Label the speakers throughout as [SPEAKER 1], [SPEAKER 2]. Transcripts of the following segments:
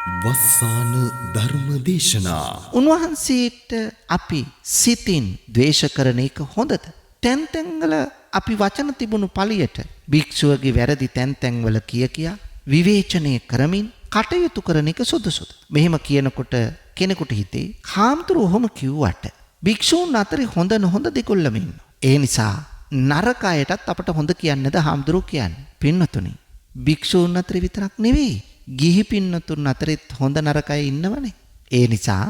[SPEAKER 1] වස්සාන ධර්ම දේශනා
[SPEAKER 2] උන්වහන්සේට අපි සිතින් ද්වේෂ කරන එක හොඳද? තැන් තැන්වල අපි වචන තිබුණු පළියට භික්ෂුවගේ වැරදි තැන් තැන්වල කියා විවේචනය කරමින් කටයුතු කරන එක සුදුසුද? මෙහෙම කියනකොට කෙනෙකුට හිතේ හාමුදුරුවෝ ඔහොම කිව්වට භික්ෂූන් අතරේ හොඳ නොහොඳ දෙකොල්ලම ඉන්නවා. ඒ නිසා නරක අයටත් අපට හොඳ කියන්නේද හාමුදුරුවෝ කියන්නේ? පින්නතුනි, භික්ෂූන් අතරේ විතරක් නෙවෙයි, ගිහි පින්නතුන් අතරෙත් හොඳ නරක අය ඉන්නවනේ. ඒ නිසා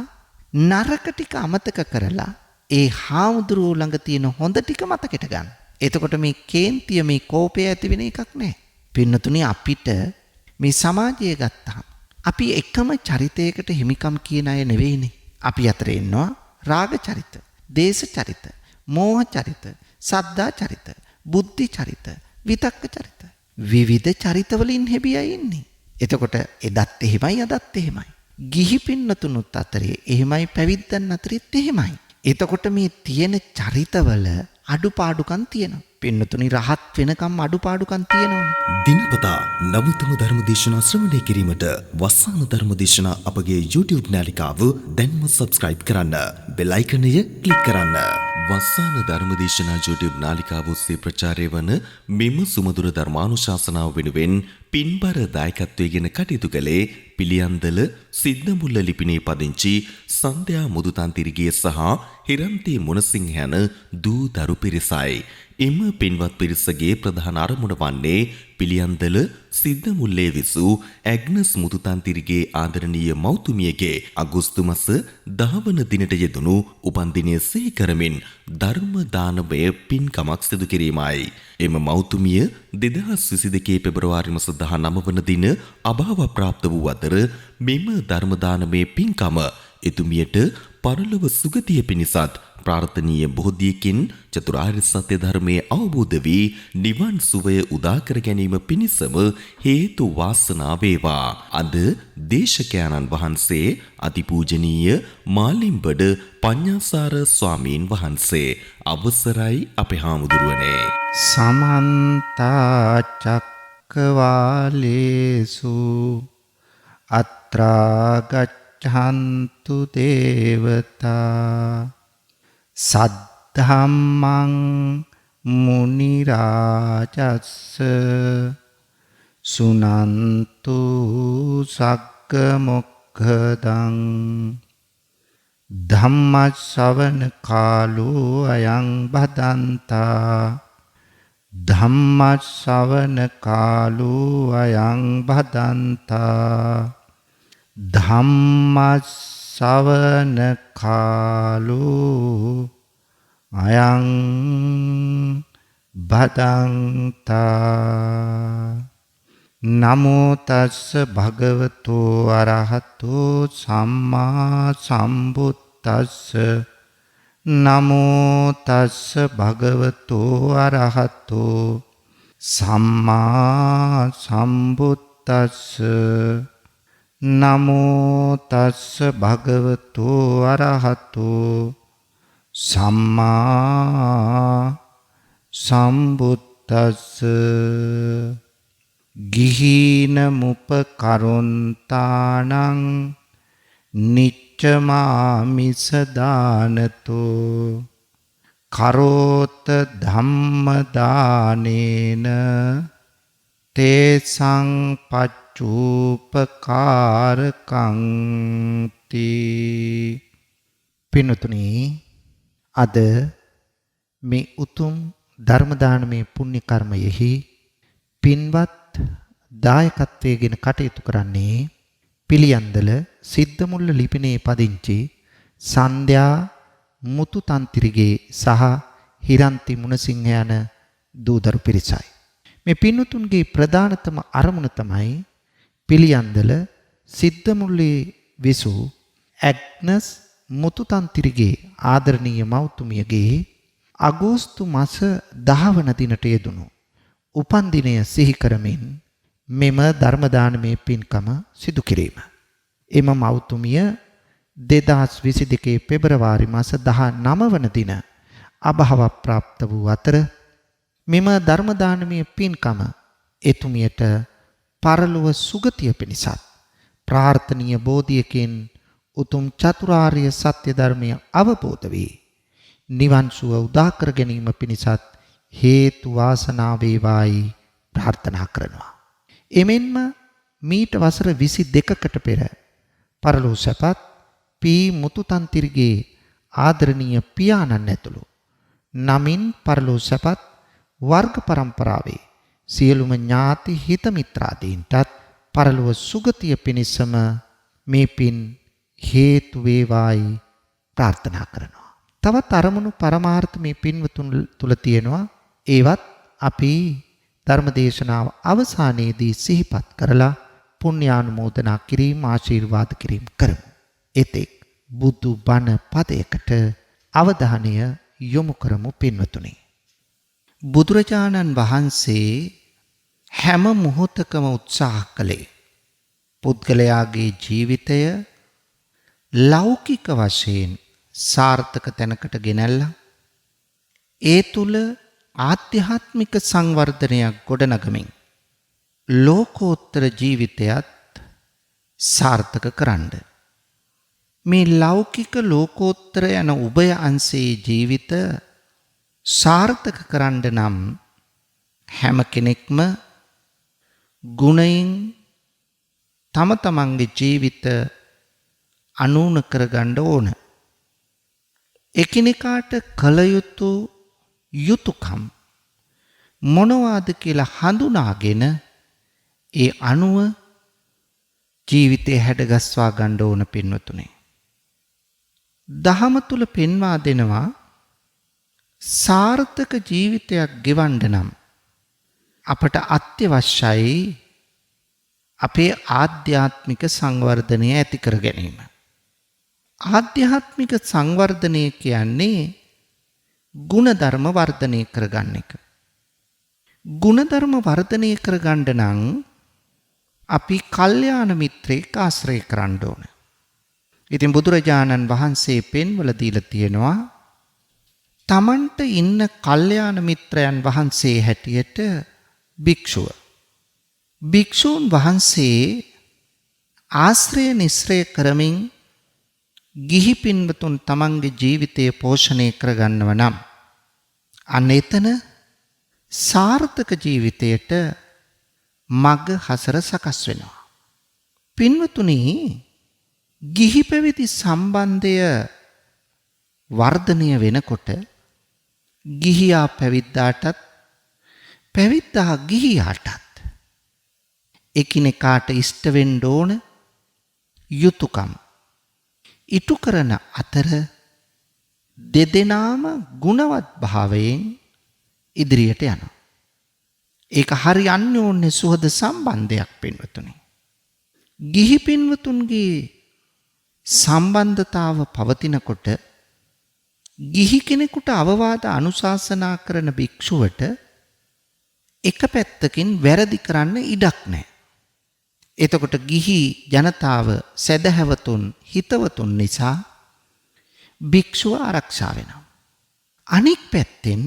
[SPEAKER 2] නරක ටික අමතක කරලා ඒ හාමුදුරුවෝ ළඟ තියෙන හොඳ ටික මතකෙට ගන්න. එතකොට මේ කේන්තිය, මේ කෝපය ඇති වෙන එකක් නැහැ. පින්නතුනි, අපිට මේ සමාජය ගත්තාම අපි එකම චරිතයකට හිමිකම් කියන අය නෙවෙයිනේ. අපි අතර ඉන්නවා රාග චරිත, දේශ චරිත, මෝහ චරිත, සද්දා චරිත, බුද්ධි චරිත, විතක්ක චරිත. විවිධ චරිතවලින් හැබියයි ඉන්නේ. එතකොට එදත් එහෙමයි අදත් එහෙමයි. ගිහි පින්නතුනුත් අතරේ එහෙමයි, පැවිද්දන් අතරෙත් එහෙමයි. එතකොට මේ තියෙන චරිතවල අඩුපාඩුකම් තියෙනවා. පින්නතුනි, රහත් වෙනකම් අඩුපාඩුකම් තියෙනවනේ.
[SPEAKER 1] දිනපතා නවතම ධර්ම දේශනා ශ්‍රවණය කිරීමට වස්සාන ධර්ම දේශනා අපගේ YouTube නාලිකාව දැන්ම subscribe කරන්න. බෙල් අයිකනය ක්ලික් කරන්න. වස්සාන ධර්ම දේශනා YouTube නාලිකාව ඔස්සේ ප්‍රචාරය වන මෙම සුමధుර ධර්මානුශාසනාව වෙනුවෙන් පින්බර දායකත්වයෙන් කටයුතු කළේ පිළියන්දල සිද්දමුල්ල ලිපිනේ පදිංචි සන්ධ්‍යා මුදුතන්තිරිගේ සහ හිරන්ති මුණසිංහ යන දූ දරු පිරිසයි. එම පින්වත් පිරිසගේ ප්‍රධාන අරමුණ වන්නේ පිළියන්දල සිද්දමුල්ලේ විසූ ඇග්නස් මුදුතන්තිරිගේ ආදරණීය මෞතුමියගේ අගෝස්තු මාස 10 වන දිනට යෙදුණු උපන්දිනය සිහි කරමින් ධර්ම දානමය පින්කමක් සිදු කිරීමයි. එම මෞතුමිය 2022 පෙබරවාරි මාස 19 වන දින අභාව ප්‍රාප්ත වූ අතර මෙම ධර්ම දානමය පින්කම එතුමියට පරලොව සුගතිය පිණිසත් ප්‍රාර්ථනීය බෝධියකින් චතුරාර්ය සත්‍ය ධර්මයේ අවබෝධ වී නිවන් සුවය උදා කර ගැනීම පිණිසම හේතු වාසනා වේවා. අද දේශකයන්න් වහන්සේ අතිපූජනීය මාලිම්බඩ පඤ්ඤාසාර ස්වාමීන් වහන්සේ. අවසරයි අපේ හාමුදුරුවනේ.
[SPEAKER 2] සමන්ත චක්කවාලේසු අත්‍රා ගච්ඡන්තු දේවතා සද්ධම්මං මුනි රාජස්ස සුනන්තු සග්ග මොක්ඛදං ධම්ම ශ්‍රවණ කාලෝ අයං බදන්තා ධම්ම ශ්‍රවණ කාලෝ අයං බදන්තා ධම්ම ශ්‍රවණ කාලෝ අයං බදන්තා. නමෝ තස්ස භගවතෝ අරහතෝ සම්මා සම්බුද්දස්ස. නමෝ තස්ස භගවතෝ අරහතෝ සම්මා සම්බුද්දස්ස. නමෝ තස්ස භගවතෝ අරහතෝ සම්මා සම්බුද්දස්ස. ගිහීන මුපකරොන්තානං නිච්චමාමිස දානතෝ කරෝත ධම්ම දානේන තේසං පච්චූපකාරකං තී. පින්තුනි, අද මේ උතුම් ධර්ම දානමය පුණ්‍ය කර්මයෙහි පින්වත් දායකත්වයෙන් කටයුතු කරන්නේ පිළියන්දල සිද්දමුල්ල ලිපිනේ පදිංචි සන්ධ්‍යා මුතුතන්තිරිගේ සහ හිරන්ති මුණසිංහ යන දූදරු පිරිසයි. මේ පින්වතුන්ගේ ප්‍රධානතම අරමුණ තමයි පිළියන්දල සිද්දමුල්ලේ විසූ ඇග්නස් මුතුතන්තිරිගේ ආදරණීය මෞතුමියගේ අගෝස්තු මාස 10 වන දිනට යෙදුණු උපන්දිනය සිහි කරමින් මෙම ධර්ම දානමය පින්කම සිදු කිරීම. එම මෞතුමිය 2022 පෙබරවාරි මාස 19 වන දින අභාව ප්‍රාප්ත වූ අතර මෙම ධර්ම දානමය පින්කම එතුමියට පරලොව සුගතිය පිණිසත් ප්‍රාර්ථනීය බෝධියකින් උතුම් චතුරාර්ය සත්‍ය ධර්මය අවබෝධ වේ. නිවන් සුව උදා කර ගැනීම පිණිසත් හේතු වාසනා වේවායි ප්‍රාර්ථනා කරනවා. එමෙන්ම මීට වසර 22කට පෙර පරලෝ සැපත් පී මුතුතන්තිරගේ ආදරණීය පියාණන් ඇතුළු නමින් පරලෝ සැපත් වර්ග පරම්පරාවේ සියලුම ඥාති හිත මිත්‍රාදීන්ටත් පරලොව සුගතිය පිණිසම මේ පින් හේතු වේවායි ප්‍රාර්ථනා කරනවා. තවත් අරමුණු පරමාර්ථ මේ පින්වතුන් තුල තියෙනවා. ඒවත් අපි ධර්මදේශනාව අවසානයේදී සිහිපත් කරලා පුණ්‍යානුමෝදනා කිරීම ආශිර්වාද කිරීම කරමු. එතෙක් බුදු බණ පදයකට අවධානය යොමු කරමු පින්වතුනි. බුදුරජාණන් වහන්සේ හැම මොහොතකම උත්සාහ කළේ පුද්ගලයාගේ ජීවිතය ලෞකික වශයෙන් සාර්ථක තැනකට ගෙනල්ලා ඒ තුල ආධ්‍යාත්මික සංවර්ධනයක් ගොඩනගමින් ලෝකෝත්තර ජීවිතයත් සාර්ථක කරන්න. මේ ලෞකික ලෝකෝත්තර යන උභය අංශයේ ජීවිත සාර්ථක කරන්න නම් හැම කෙනෙක්ම ගුණයෙන් තම තමන්ගේ ජීවිත අනූන කරගන්න ඕන. එකිනෙකාට කල යුතු යුතුයකම් මොනවාද කියලා හඳුනාගෙන ඒ අනුව ජීවිතේ හැඩගස්වා ගන්න ඕන පින්වතුනි. දහම තුල පෙන්වා දෙනවා සාර්ථක ජීවිතයක් ගෙවන්න නම් අපට අත්‍යවශ්‍යයි අපේ ආධ්‍යාත්මික සංවර්ධනය ඇති කර ගැනීම. ආධ්‍යාත්මික සංවර්ධනය කියන්නේ ගුණධර්ම වර්ධනය කරගන්න එක. ගුණධර්ම වර්ධනය කරගන්න නම් අපි කල්යාණ මිත්‍රයෙක් ආශ්‍රය කරන්න ඕන. ඉතින් බුදුරජාණන් වහන්සේ පෙන්වලා දීලා තියෙනවා තමන්ට ඉන්න කල්යාණ මිත්‍රයන් වහන්සේ හැටියට භික්ෂුව. භික්ෂූන් වහන්සේ ආශ්‍රය නිස්සය කරමින් ගිහි පින්වතුන් තමන්ගේ ජීවිතය පෝෂණය කරගන්නව නම් අන්න එතන සාර්ථක ජීවිතයට මග හසර සකස් වෙනවා. පින්වතුනි, ගිහි පැවිදි සම්බන්ධය වර්ධනය වෙනකොට ගිහියා පැවිද්දාටත් පැවිද්දා ගිහියාටත් එකිනෙකාට ඉෂ්ට වෙන්න ඕන යුතුයකම් ඉටු කරන අතර දෙදෙනාම ගුණවත් භාවයෙන් ඉදිරියට යනවා. ඒක හරි අන්‍යෝන්‍ය සුහද සම්බන්ධයක් පින්වතුනි. ගිහි පින්වතුන්ගේ සම්බන්ධතාව පවතිනකොට ගිහි කෙනෙකුට අවවාද අනුශාසනා කරන භික්ෂුවට එක පැත්තකින් වැරදි කරන්න ඉඩක් නැහැ. එතකොට ගිහි ජනතාව සැදැහැවතුන් හිතවතුන් නිසා භික්ෂුව ආරක්ෂා වෙනවා. අනික් පැත්තෙන්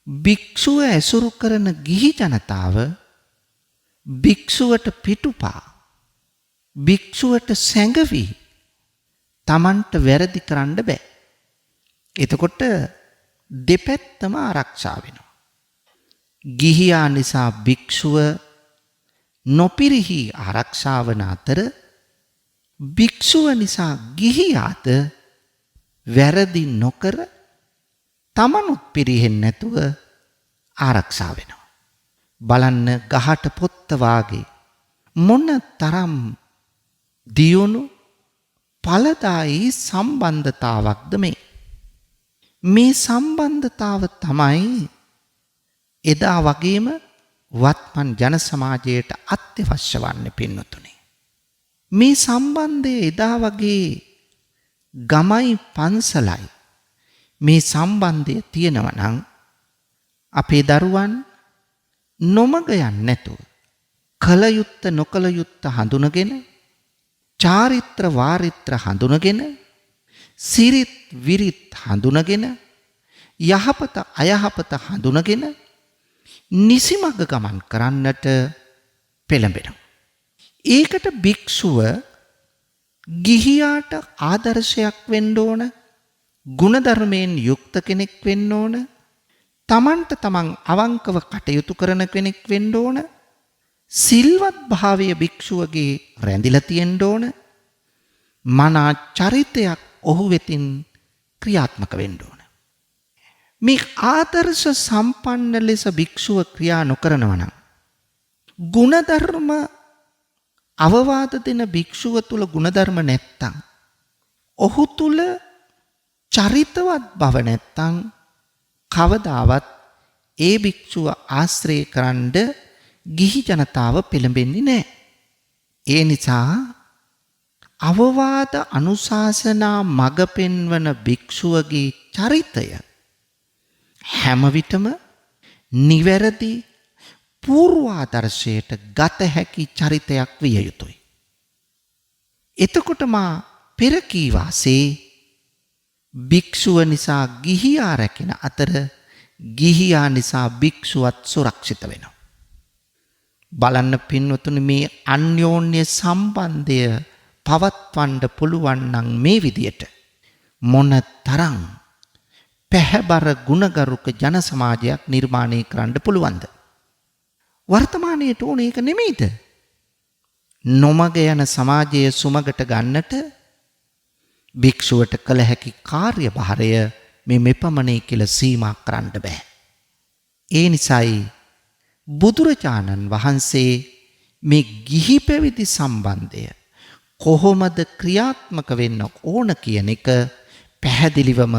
[SPEAKER 2] භික්ෂුව ඇසුරු කරන ගිහි ජනතාව භික්ෂුවට පිටුපා භික්ෂුවට සැඟවි තමන්ට වැරදි කරන්න බෑ. එතකොට දෙපැත්තම ආරක්ෂා වෙනවා. ගිහියා නිසා භික්ෂුව නොපිරිහි ආරක්ෂා වන අතර භික්ෂුව නිසා ගිහියාද වැරදි නොකර තමනුත් පිරිහෙන්නේ නැතුව ආරක්ෂා වෙනවා. බලන්න ගහට පොත්ත වාගේ මොන තරම් දියුණු ඵලදායි සම්බන්ධතාවක්ද මේ. මේ සම්බන්ධතාව තමයි එදා වගේම වත්මන් ජන සමාජයට අත්‍යවශ්‍ය වන්නේ පින්වතුනි. මේ සම්බන්ධය එදා වගේ ගමයි පන්සලයි මේ සම්බන්ධය තියෙනවා නම් අපේ දරුවන් නොමග යන්නේ නැතුව කල යුත්ත නොකල යුත්ත හඳුනගෙන චාරිත්‍ර වාරිත්‍ර හඳුනගෙන සිරිත් විරිත් හඳුනගෙන යහපත අයහපත හඳුනගෙන නිසිමග ගමන් කරන්නට පෙළඹෙනවා. ඒකට භික්ෂුව ගිහියාට ආදර්ශයක් වෙන්න ඕන, ගුණධර්මයෙන් යුක්ත කෙනෙක් වෙන්න ඕන, තමන්ට තමන් අවංකව කටයුතු කරන කෙනෙක් වෙන්න ඕන, සිල්වත් භාවය භික්ෂුවගේ රැඳිලා තියෙන්න ඕන, මනා චරිතයක් ඔහු වෙතින් ක්‍රියාත්මක වෙන්න ඕන. මේ ආදර්ශ සම්පන්න ලෙස භික්ෂුව ක්‍රියා නොකරනවා නම්, ගුණධර්ම අවවාද දෙන භික්ෂුව තුල ගුණධර්ම නැත්තම්, ඔහු තුල චරිතවත් බව නැත්තම්, කවදාවත් ඒ භික්ෂුව ආශ්‍රය කරන්ඩ ගිහි ජනතාව පෙළඹෙන්නේ නැහැ. ඒ නිසා අවවාද අනුශාසනා මඟ පෙන්වන භික්ෂුවගේ චරිතය හැම විටම නිවැරදි පූර්වාදර්ශයට ගත හැකි චරිතයක් විය යුතුයි. එතකොට මා පෙර කී වාසේ භික්ෂුව නිසා ගිහියා රැකෙන අතර ගිහියා නිසා භික්ෂුවත් සුරක්ෂිත වෙනවා. බලන්න පින්වතුනි, මේ අන්‍යෝන්‍ය සම්බන්ධය පවත්වන්න පුළුවන් නම් මේ විදියට මොන තරම් පැහැබර ගුණගරුක ජන සමාජයක් නිර්මාණය කරන්න පුළුවන්ද? වර්තමානයේ ඕන ඒක නෙමෙයිද? නොමග යන සමාජයේ සුමගට ගන්නට භික්ෂුවට කළ හැකි කාර්යභාරය මේ මෙපමණයි කියලා සීමා කරන්න බෑ. ඒ නිසායි බුදුරජාණන් වහන්සේ මේ ගිහි පැවිදි සම්බන්ධය කොහොමද ක්‍රියාත්මක වෙන්න ඕන කියන එක පැහැදිලිවම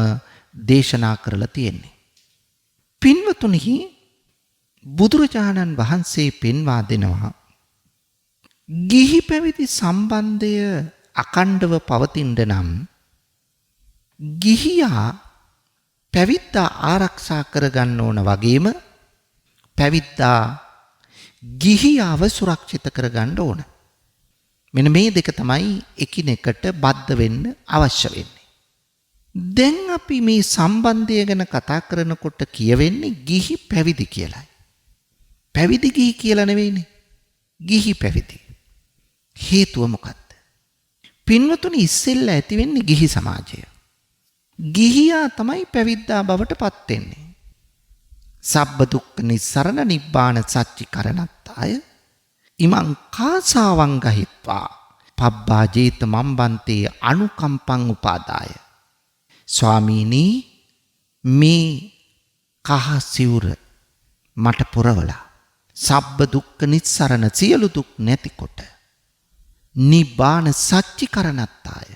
[SPEAKER 2] දේශනා කරලා තියෙන්නේ. පින්වතුනි, බුදුරජාණන් වහන්සේ පෙන්වා දෙනවා ගිහි පැවිදි සම්බන්ධය අකණ්ඩව පවතින්න නම් ගිහියා පැවිද්දා ආරක්ෂා කරගන්න ඕන වගේම පැවිද්දා ගිහියාව සුරක්ෂිත කරගන්න ඕන. මෙන්න මේ දෙක තමයි එකිනෙකට බද්ධ වෙන්න අවශ්‍ය වෙන්නේ. දැන් අපි මේ සම්බන්ධය ගැන කතා කරනකොට කියවෙන්නේ ගිහි පැවිදි කියලායි. පැවිදි ගිහි කියලා නෙවෙයිනේ. ගිහි පැවිදි. හේතුව මොකක්ද? පින්වතුනි, ඉස්සෙල්ලා ඇති වෙන්නේ ගිහි සමාජය. ගිහියා තමයි පැවිද්දා බවට පත් වෙන්නේ. සබ්බ දුක්ඛ නිස්සරණ නිබ්බාන සච්චි කරණත්තාය ඉමං කාසාවං ගහිත්වා පබ්බා ජේත මම්බන්තේ අනුකම්පං උපාදාය. ස්වාමීනි, මේ කහ සිවුර මට පුරවලා සබ්බ දුක්ඛ නිස්සරණ සියලු දුක් නැතිකොට නිබ්බාන සච්චි කරණත්තාය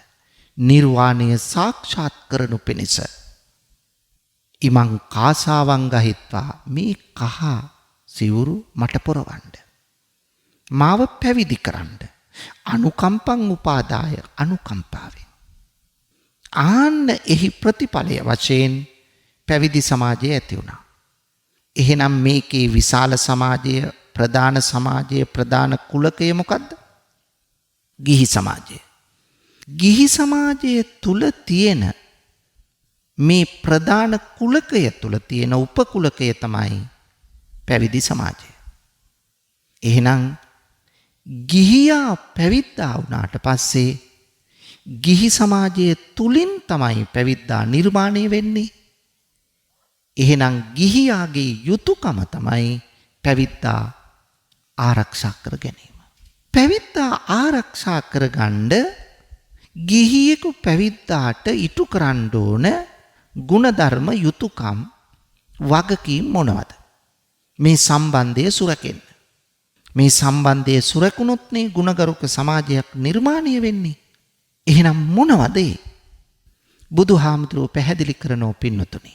[SPEAKER 2] නිර්වාණය සාක්ෂාත් කරනු පිණිස ඉමං කාසාවං ගහිත්වා මේ කහ සිවුරු මට පුරවන්න, මාව පැවිදි කරන්න, අනුකම්පං උපාදාය අනුකම්පාවෙන්. ආන්න එහි ප්‍රතිඵලය වශයෙන් පැවිදි සමාජය ඇති වුණා. එහෙනම් මේකේ විශාල සමාජය, ප්‍රධාන සමාජය, ප්‍රධාන කුලකය මොකද්ද? ගිහි සමාජය. ගිහි සමාජය තුල තියෙන මේ ප්‍රධාන කුලකය තුල තියෙන උපකුලකය තමයි පැවිදි සමාජය. එහෙනම් ගිහියා පැවිද්දා වුණාට පස්සේ ගිහි සමාජයේ තුලින් තමයි පැවිද්දා නිර්මාණය වෙන්නේ. එහෙනම් ගිහියාගේ යුතුයකම තමයි පැවිද්දා ආරක්ෂා කර ගැනීම. පැවිද්දා ආරක්ෂා කරගන්න ගිහියෙකු පැවිද්දාට ඉටු කරන්න ඕන ගුණධර්ම යුතුයකම් වගකීම් මොනවද? මේ සම්බන්ධය සුරකෙන්න. මේ සම්බන්ධය සුරකුණොත් නේ ගුණගරුක සමාජයක් නිර්මාණය වෙන්නේ. එහෙනම් මොනවද? බුදුහාමුදුරුවෝ පැහැදිලි කරනෝ පින්නතුනි.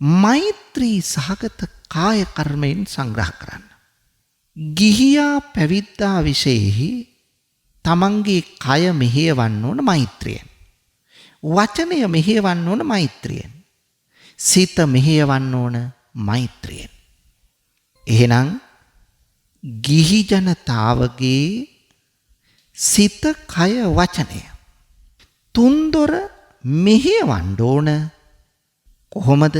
[SPEAKER 2] මෛත්‍රී සහගත කාය කර්මයෙන් සංග්‍රහ කරන්න. ගිහියා පැවිද්දා විශේෂෙහි තමන්ගේ කය මෙහෙයවන්න ඕන මෛත්‍රියෙන්. වචනය මෙහෙයවන්න ඕන මෛත්‍රියෙන්. සිත මෙහෙයවන්න ඕන මෛත්‍රියෙන්. එහෙනම් ගිහි ජනතාවගේ සිත, කය, වචනය තුන්දොර මෙහෙයවන්න ඕන කොහොමද?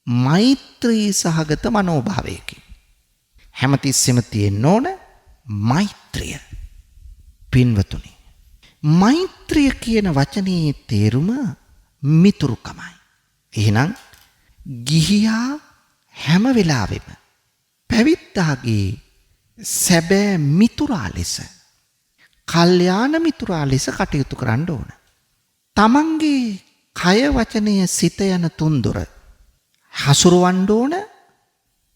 [SPEAKER 2] මෛත්‍රී සහගත මනෝභාවයකින්. හැමතිස්සෙම තියෙන්න ඕන මෛත්‍රිය. පින්වතුනි, මෛත්‍රිය කියන වචනේ තේරුම මිතුරුකමයි. එහෙනම් ගිහියා හැම වෙලාවෙම පැවිද්දාගේ සැබෑ මිතුරා ලෙස, කල්යාණ මිතුරා ලෙස කටයුතු කරන්න ඕන. තමන්ගේ කය වචනය සිත යන තුන්දොර හසුරවන්න ඕන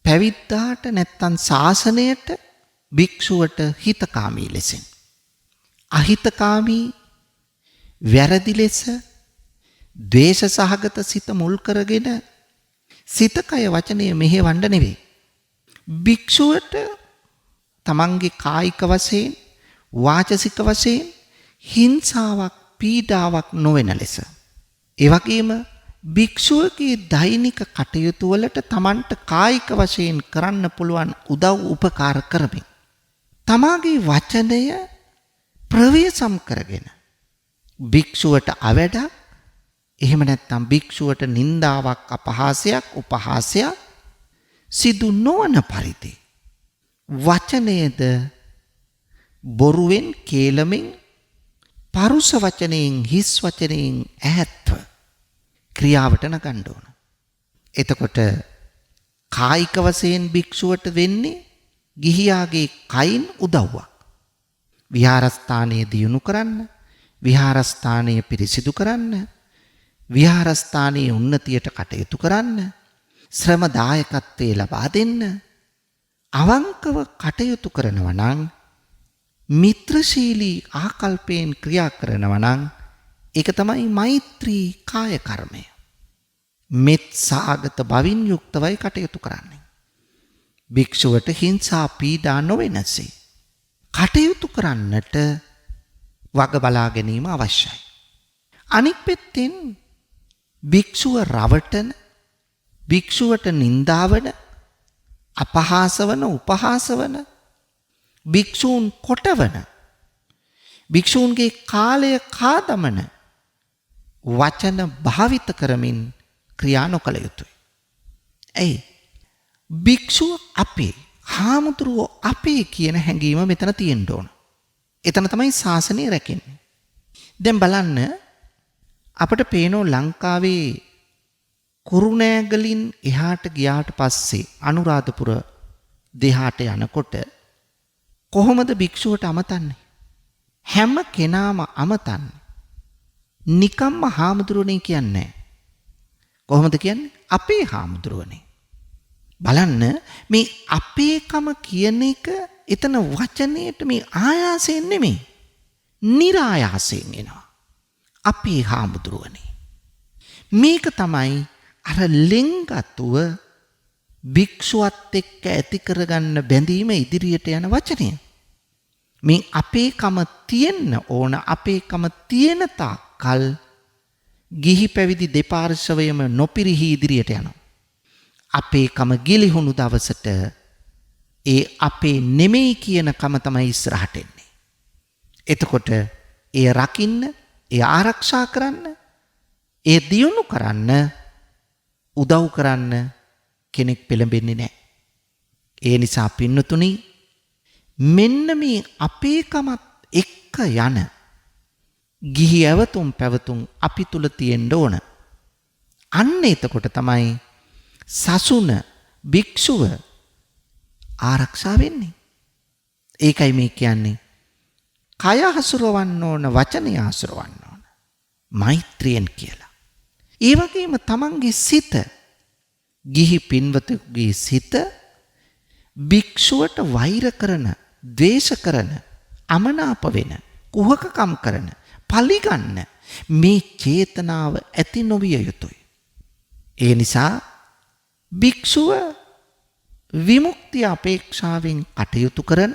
[SPEAKER 2] පැවිද්දාට නැත්තම් ශාසනයට, භික්ෂුවට හිතකාමී ලෙසින්. අහිතකාමී, වැරදි ලෙස, ද්වේෂ සහගත සිත මුල් කරගෙන සිත කය වචනය මෙහෙවන්න නෙවෙයි. භික්ෂුවට තමන්ගේ කායික වශයෙන්, වාචසික වශයෙන් හිංසාවක්, පීඩාවක් නොවන ලෙස. ඒ වගේම භික්ෂුවගේ දෛනික කටයුතු වලට තමන්ට කායික වශයෙන් කරන්න පුළුවන් උදව් උපකාර කරමින් තමාගේ වචනය ප්‍රවේශම් කරගෙන භික්ෂුවට අවැඩක්, එහෙම නැත්නම් භික්ෂුවට නින්දාවක්, අපහාසයක්, උපහාසයක් සිදු නොවන පරිදි වචනයේද බොරුවෙන්, කේලමෙන්, පරුස වචනයෙන්, හිස් වචනයෙන් ඈත්ව ක්‍රියාවට නගන්න ඕන. එතකොට කායික වශයෙන් භික්ෂුවට වෙන්නේ ගිහියාගේ කයින් උදව්වක්. විහාරස්ථානයේ දියුණු කරන්න, විහාරස්ථානයේ පිරිසිදු කරන්න, විහාරස්ථානයේ උන්නතියට කටයුතු කරන්න, ශ්‍රම දායකත්වයේ ලබා දෙන්න අවංකව කටයුතු කරනවා නම්, මිත්‍රශීලී ආකල්පයෙන් ක්‍රියා කරනවා නම් ඒක තමයි මෛත්‍රී කාය කර්මය. මෙත් සාගත බවින් යුක්තවයි කටයුතු කරන්නේ. භික්ෂුවට හිංසා පීඩා නොවෙනසේ කටයුතු කරන්නට වග බලා ගැනීම අවශ්‍යයි. අනික් පැත්තෙන් භික්ෂුව රවටන, භික්ෂුවට නින්දාවන, අපහාසවන, උපහාසවන, භික්ෂූන් කොටවන, භික්ෂූන්ගේ කාලය කාදමන වචන භාවිත කරමින් ක්‍රියා නොකළ යුතුයි. ඇයි? භික්ෂුව අපේ, හාමුදුරුවෝ අපේ කියන හැඟීම මෙතන තියෙන්න ඕන. එතන තමයි ශාසනය රැකෙන්නේ. දැන් බලන්න, අපට පේනෝ ලංකාවේ කුරුණෑගලින් එහාට ගියාට පස්සේ අනුරාධපුර දෙහාට යනකොට කොහොමද භික්ෂුවට අමතන්නේ? හැම කෙනාම අමතන්නේ. නිකම්ම හාමුදුරුවනේ කියන්නේ. කොහොමද කියන්නේ? අපේ හාමුදුරුවනේ. බලන්න, මේ අපේකම කියන එක එතන වචනයට මේ ආයාසයෙන් නෙමෙයි, નિરાයාසයෙන් එනවා. අපේ හාමුදුරුවනේ. මේක තමයි අර ලෙන්ගතුව භික්ෂුවත් එක්ක ඇති කරගන්න බැඳීම ඉදිරියට යන වචනය. මේ අපේකම තියෙන්න ඕන. අපේකම තියෙන තාක්කල් ගිහි පැවිදි දෙපාර්ශවයම නොපිරිහි ඉදිරියට යනවා. අපේකම ගිලිහුණු දවසට ඒ අපේ නෙමෙයි කියන කම තමයි ඉස්සරහට එන්නේ. එතකොට ඒ රකින්න, ඒ ආරක්ෂා කරන්න, ඒ දියුණු කරන්න, උදව් කරන්න කෙනෙක් පෙළඹෙන්නේ නැහැ. ඒ නිසා පින්නතුනි, මෙන්න මේ අපේකමත් එක්ක යන ගිහි ඇවතුම් පැවතුම් අපි තුල තියෙන්න ඕන. අන්න එතකොට තමයි සසුන, භික්ෂුව ආරක්ෂා වෙන්නේ. ඒකයි මේ කියන්නේ කය හසුරවන්න ඕන, වචනය හසුරවන්න ඕන මෛත්‍රියෙන් කියලා. ඒ වගේම තමන්ගේ සිත, ගිහි පින්වතුන්ගේ සිත භික්ෂුවට වෛර කරන, ද්වේෂ කරන, අමනාප වෙන, කුහකකම් කරන, පලිගන්න මේ චේතනාව ඇති නොවිය යුතුයි. ඒ නිසා භික්ෂුව විමුක්තිය අපේක්ෂාවෙන් කටයුතු කරන,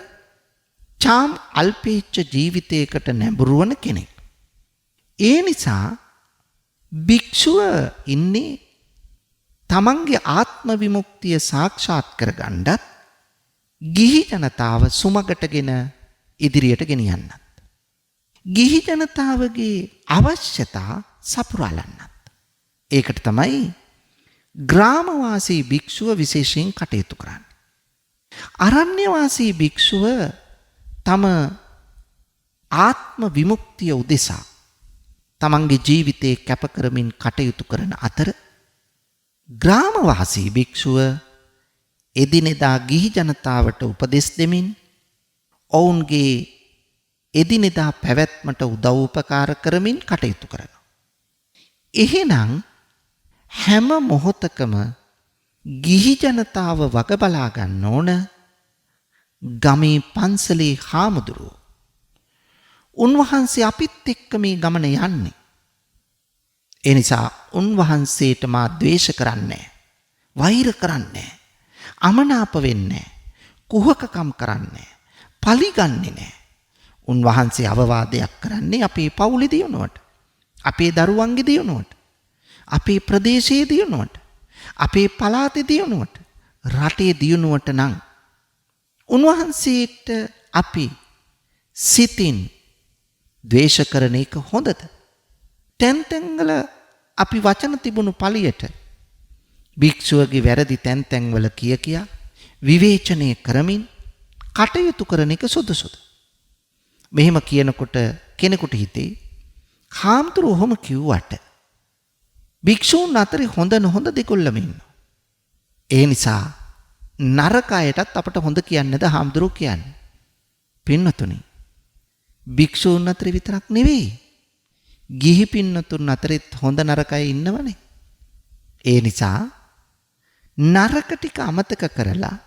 [SPEAKER 2] චාම් අල්පේච්ඡ ජීවිතයකට නැඹුරු වන කෙනෙක්. ඒ නිසා භික්ෂුව ඉන්නේ තමන්ගේ ආත්ම විමුක්තිය සාක්ෂාත් කරගන්නත්, ගිහි ජනතාව සුමගටගෙන ඉදිරියට ගෙනියන්නත්, ගිහි ජනතාවගේ අවශ්‍යතා සපුරාලන්නත්. ඒකට තමයි ග්‍රාමවාසී භික්ෂුව විශේෂයෙන් කටයුතු කරන්නේ. අරණ්‍යවාසී භික්ෂුව තම ආත්ම විමුක්තිය උදෙසා තමන්ගේ ජීවිතේ කැප කරමින් කටයුතු කරන අතර ග්‍රාමවාසී භික්ෂුව එදිනෙදා ගිහි ජනතාවට උපදෙස් දෙමින් ඔවුන්ගේ එදිනෙදා පැවැත්මට උදව් උපකාර කරමින් කටයුතු කරනවා. එහෙනම් හැම මොහොතකම ගිහි ජනතාව වග බලා ගන්න ඕන ගමේ පන්සලේ හාමුදුරුවෝ. උන්වහන්සේ අපිත් එක්ක මේ ගමන යන්නේ. ඒ නිසා උන්වහන්සේට මා ද්වේෂ කරන්නේ, වෛර කරන්නේ, අමනාප වෙන්නේ, කුහකකම් කරන්නේ, පලිගන්නේ නැහැ. උන්වහන්සේ අවවාදයක් කරන්නේ අපේ පවුලේ දියුණුවට, අපේ දරුවන්ගේ දියුණුවට, අපේ ප්‍රදේශයේ දියුණුවට, අපේ පළාතේ දියුණුවට, රටේ දියුණුවට නම් උන්වහන්සේට අපි සිතින් ද්වේෂ කරන එක හොඳද? තැන් තැන්වල අපි වචන තිබුණු පළියට භික්ෂුවගේ වැරදි තැන් තැන්වල කියා විවේචනය කරමින් කටයුතු කරන එක සුදුසුද? මෙහෙම කියනකොට කෙනෙකුට හිතේ හාමුදුරුවෝ ඔහොම කිව්වට භික්ෂූන් අතරේ හොඳ නොහොඳ දෙකොල්ලම ඉන්නවා. ඒ නිසා නරක අයටත් අපට හොඳ කියන්නේද හාමුදුරුවෝ කියන්නේ? පින්නතුනි, භික්ෂූන් අතරේ විතරක් නෙවෙයි, ගිහි පින්නතුන් අතරෙත් හොඳ නරක අය ඉන්නවනේ. ඒ නිසා නරක ටික අමතක කරලා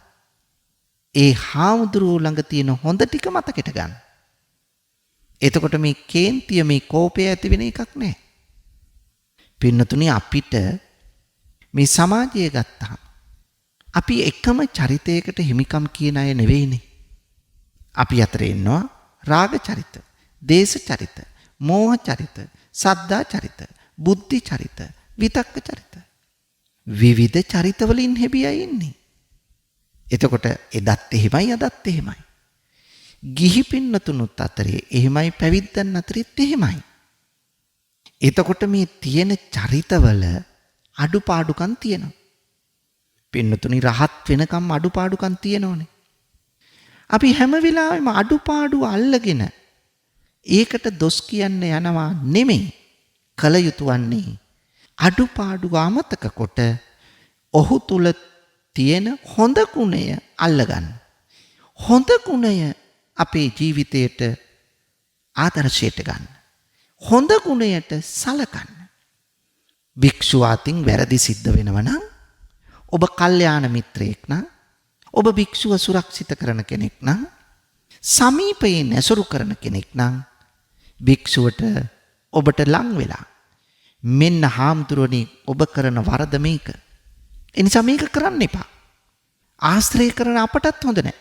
[SPEAKER 2] ඒ හාමුදුරුවෝ ළඟ තියෙන හොඳ ටික මතකෙට ගන්න. එතකොට මේ කේන්තිය, මේ කෝපය ඇති වෙන එකක් නැහැ. පින්නතුනි, අපිට මේ සමාජය ගත්තාම අපි එකම චරිතයකට හිමිකම් කියන අය නෙවෙයිනේ. අපි අතර ඉන්නවා රාග චරිත, දේශ චරිත, මෝහ චරිත, සද්දා චරිත, බුද්ධි චරිත, විතක්ක චරිත. විවිධ චරිතවලින් හැබියයි ඉන්නේ. එතකොට එදත් එහෙමයි, අදත් එහෙමයි. ගිහි පින්නතුනුත් අතරේ එහෙමයි, පැවිද්දන් අතරෙත් එහෙමයි. එතකොට මේ තියෙන චරිතවල අඩුපාඩුකම් තියෙනවා. පින්නතුනි, රහත් වෙනකම් අඩුපාඩුකම් තියෙනෝනේ. අපි හැම වෙලාවෙම අඩුපාඩු අල්ලගෙන ඒකට දොස් කියන්න යනවා නෙමෙයි. කල යුතු වන්නේ අඩුපාඩු අමතක කොට ඔහු තුල තියෙන හොඳ ගුණය අල්ලගන්න. හොඳ ගුණය අපේ ජීවිතයට ආදර්ශයට ගන්න. හොඳ ගුණයට සලකන්න. භික්ෂුව අතින් වැරදි සිද්ධ වෙනවා නම්, ඔබ කල්යාණ මිත්‍රයෙක් නම්, ඔබ භික්ෂුව සුරක්ෂිත කරන කෙනෙක් නම්, සමීපයෙන් ඇසුරු කරන කෙනෙක් නම්, භික්ෂුවට ඔබට ලං වෙලා මෙන්න හාමුදුරනේ ඔබ කරන වරද මේක. එනිසා මේක කරන්න එපා. ආශ්‍රය කරන අපටත් හොඳ නැහැ.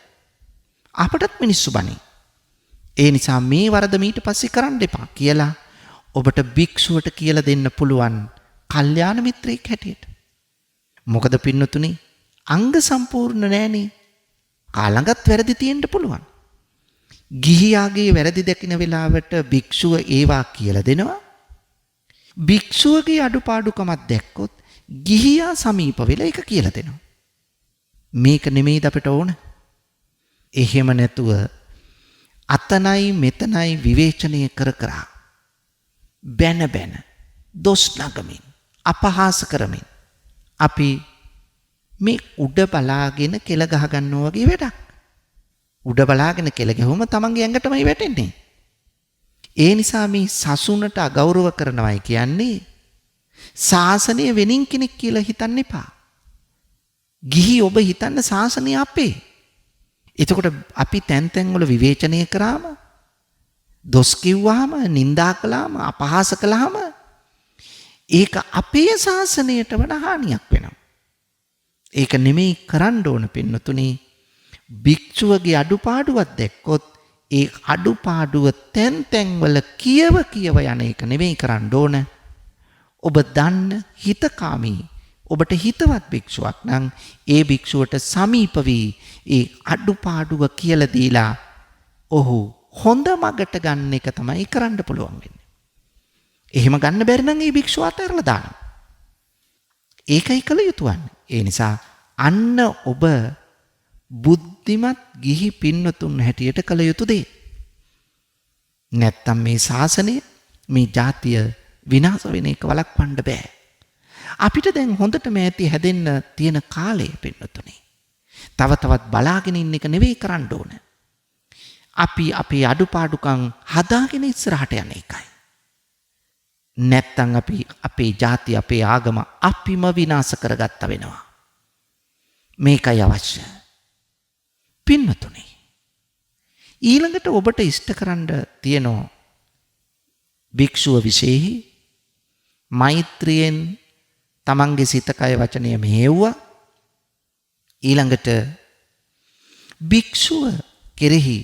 [SPEAKER 2] අපටත් මිනිස්සු බනි. ඒ නිසා මේ වරද මීට පස්සේ කරන්න එපා කියලා ඔබට භික්ෂුවට කියලා දෙන්න පුළුවන් කල්යාණ මිත්‍රයෙක් හැටියට. මොකද පින්නතුනි, අංග සම්පූර්ණ නැහනේ. කාලඟත් වැරදි තියෙන්න පුළුවන්. ගිහියාගේ වැරදි දකින වෙලාවට භික්ෂුව ඒවා කියලා දෙනවා. භික්ෂුවගේ අඩුපාඩුකමක් දැක්කොත් ගිහියා සමීප වෙලා ඒක කියලා දෙනවා. මේක නෙමෙයිද අපිට ඕන? එහෙම නැතුව අතනයි මෙතනයි විවේචනය කර කර බැන බැන දොස් නගමින් අපහාස කරමින් අපි මේ උඩ බලාගෙන කෙල ගහ ගන්නවා වගේ වැඩක්. උඩ බලාගෙන කෙල ගැහුවම තමන්ගේ ඇඟටමයි වැටෙන්නේ. ඒ නිසා මේ සසුනට අගෞරව කරනවායි කියන්නේ ශාසනය වෙනින් කෙනෙක් කියලා හිතන්න එපා. ගිහි ඔබ හිතන්න ශාසනය අපේ. එතකොට අපි තැන් තැන් වල විවේචනය කරාම, දොස් කිව්වාම, නිඳා කළාම, අපහාස කළාම ඒක අපේ ශාසනයට වඩා හානියක් වෙනවා. ඒක නෙමෙයි කරන්න ඕන පින්නතුනි. භික්ෂුවගේ අඩුපාඩුවක් දැක්කොත් ඒ අඩුපාඩුව තැන් තැන් වල කියව යන එක නෙමෙයි කරන්න ඕන. ඔබ දන්න හිතකාමී, ඔබට හිතවත් භික්ෂුවක් නම් ඒ භික්ෂුවට සමීප වී ඒ අඩුපාඩුව කියලා දීලා ඔහු හොඳ මගට ගන්න එක තමයි කරන්න පුළුවන් වෙන්නේ. එහෙම ගන්න බැරි නම් ඒ භික්ෂුව අතහැරලා දානවා. ඒකයි කළ යුතු වන්නේ. ඒ නිසා අන්න ඔබ බුද්ධ බුද්ධිමත් ගිහි පින්නතුන් හැටියට කළ යුතු දේ. නැත්තම් මේ ශාසනය මේ ජාතිය විනාශ වෙන එක වළක්වන්න බෑ. අපිට දැන් හොඳටම ඇති හැදෙන්න තියෙන කාලය පින්නතුනේ. තව තවත් බලාගෙන ඉන්න එක නෙවෙයි කරන්න ඕන. අපි අපේ අඩුපාඩුකම් හදාගෙන ඉස්සරහට යන එකයි. නැත්තම් අපි අපේ ජාතිය අපේ ආගම අපිම විනාශ කරගත්ත වෙනවා. මේකයි අවශ්‍ය. පින්නතුනේ. ඊළඟට ඔබට ඉෂ්ට කරන්න තියෙනවා භික්ෂුව විශේෂයි මෛත්‍රියෙන් තමන්ගේ සිත කය වචනය මෙහෙව්වා. ඊළඟට භික්ෂුව කෙරෙහි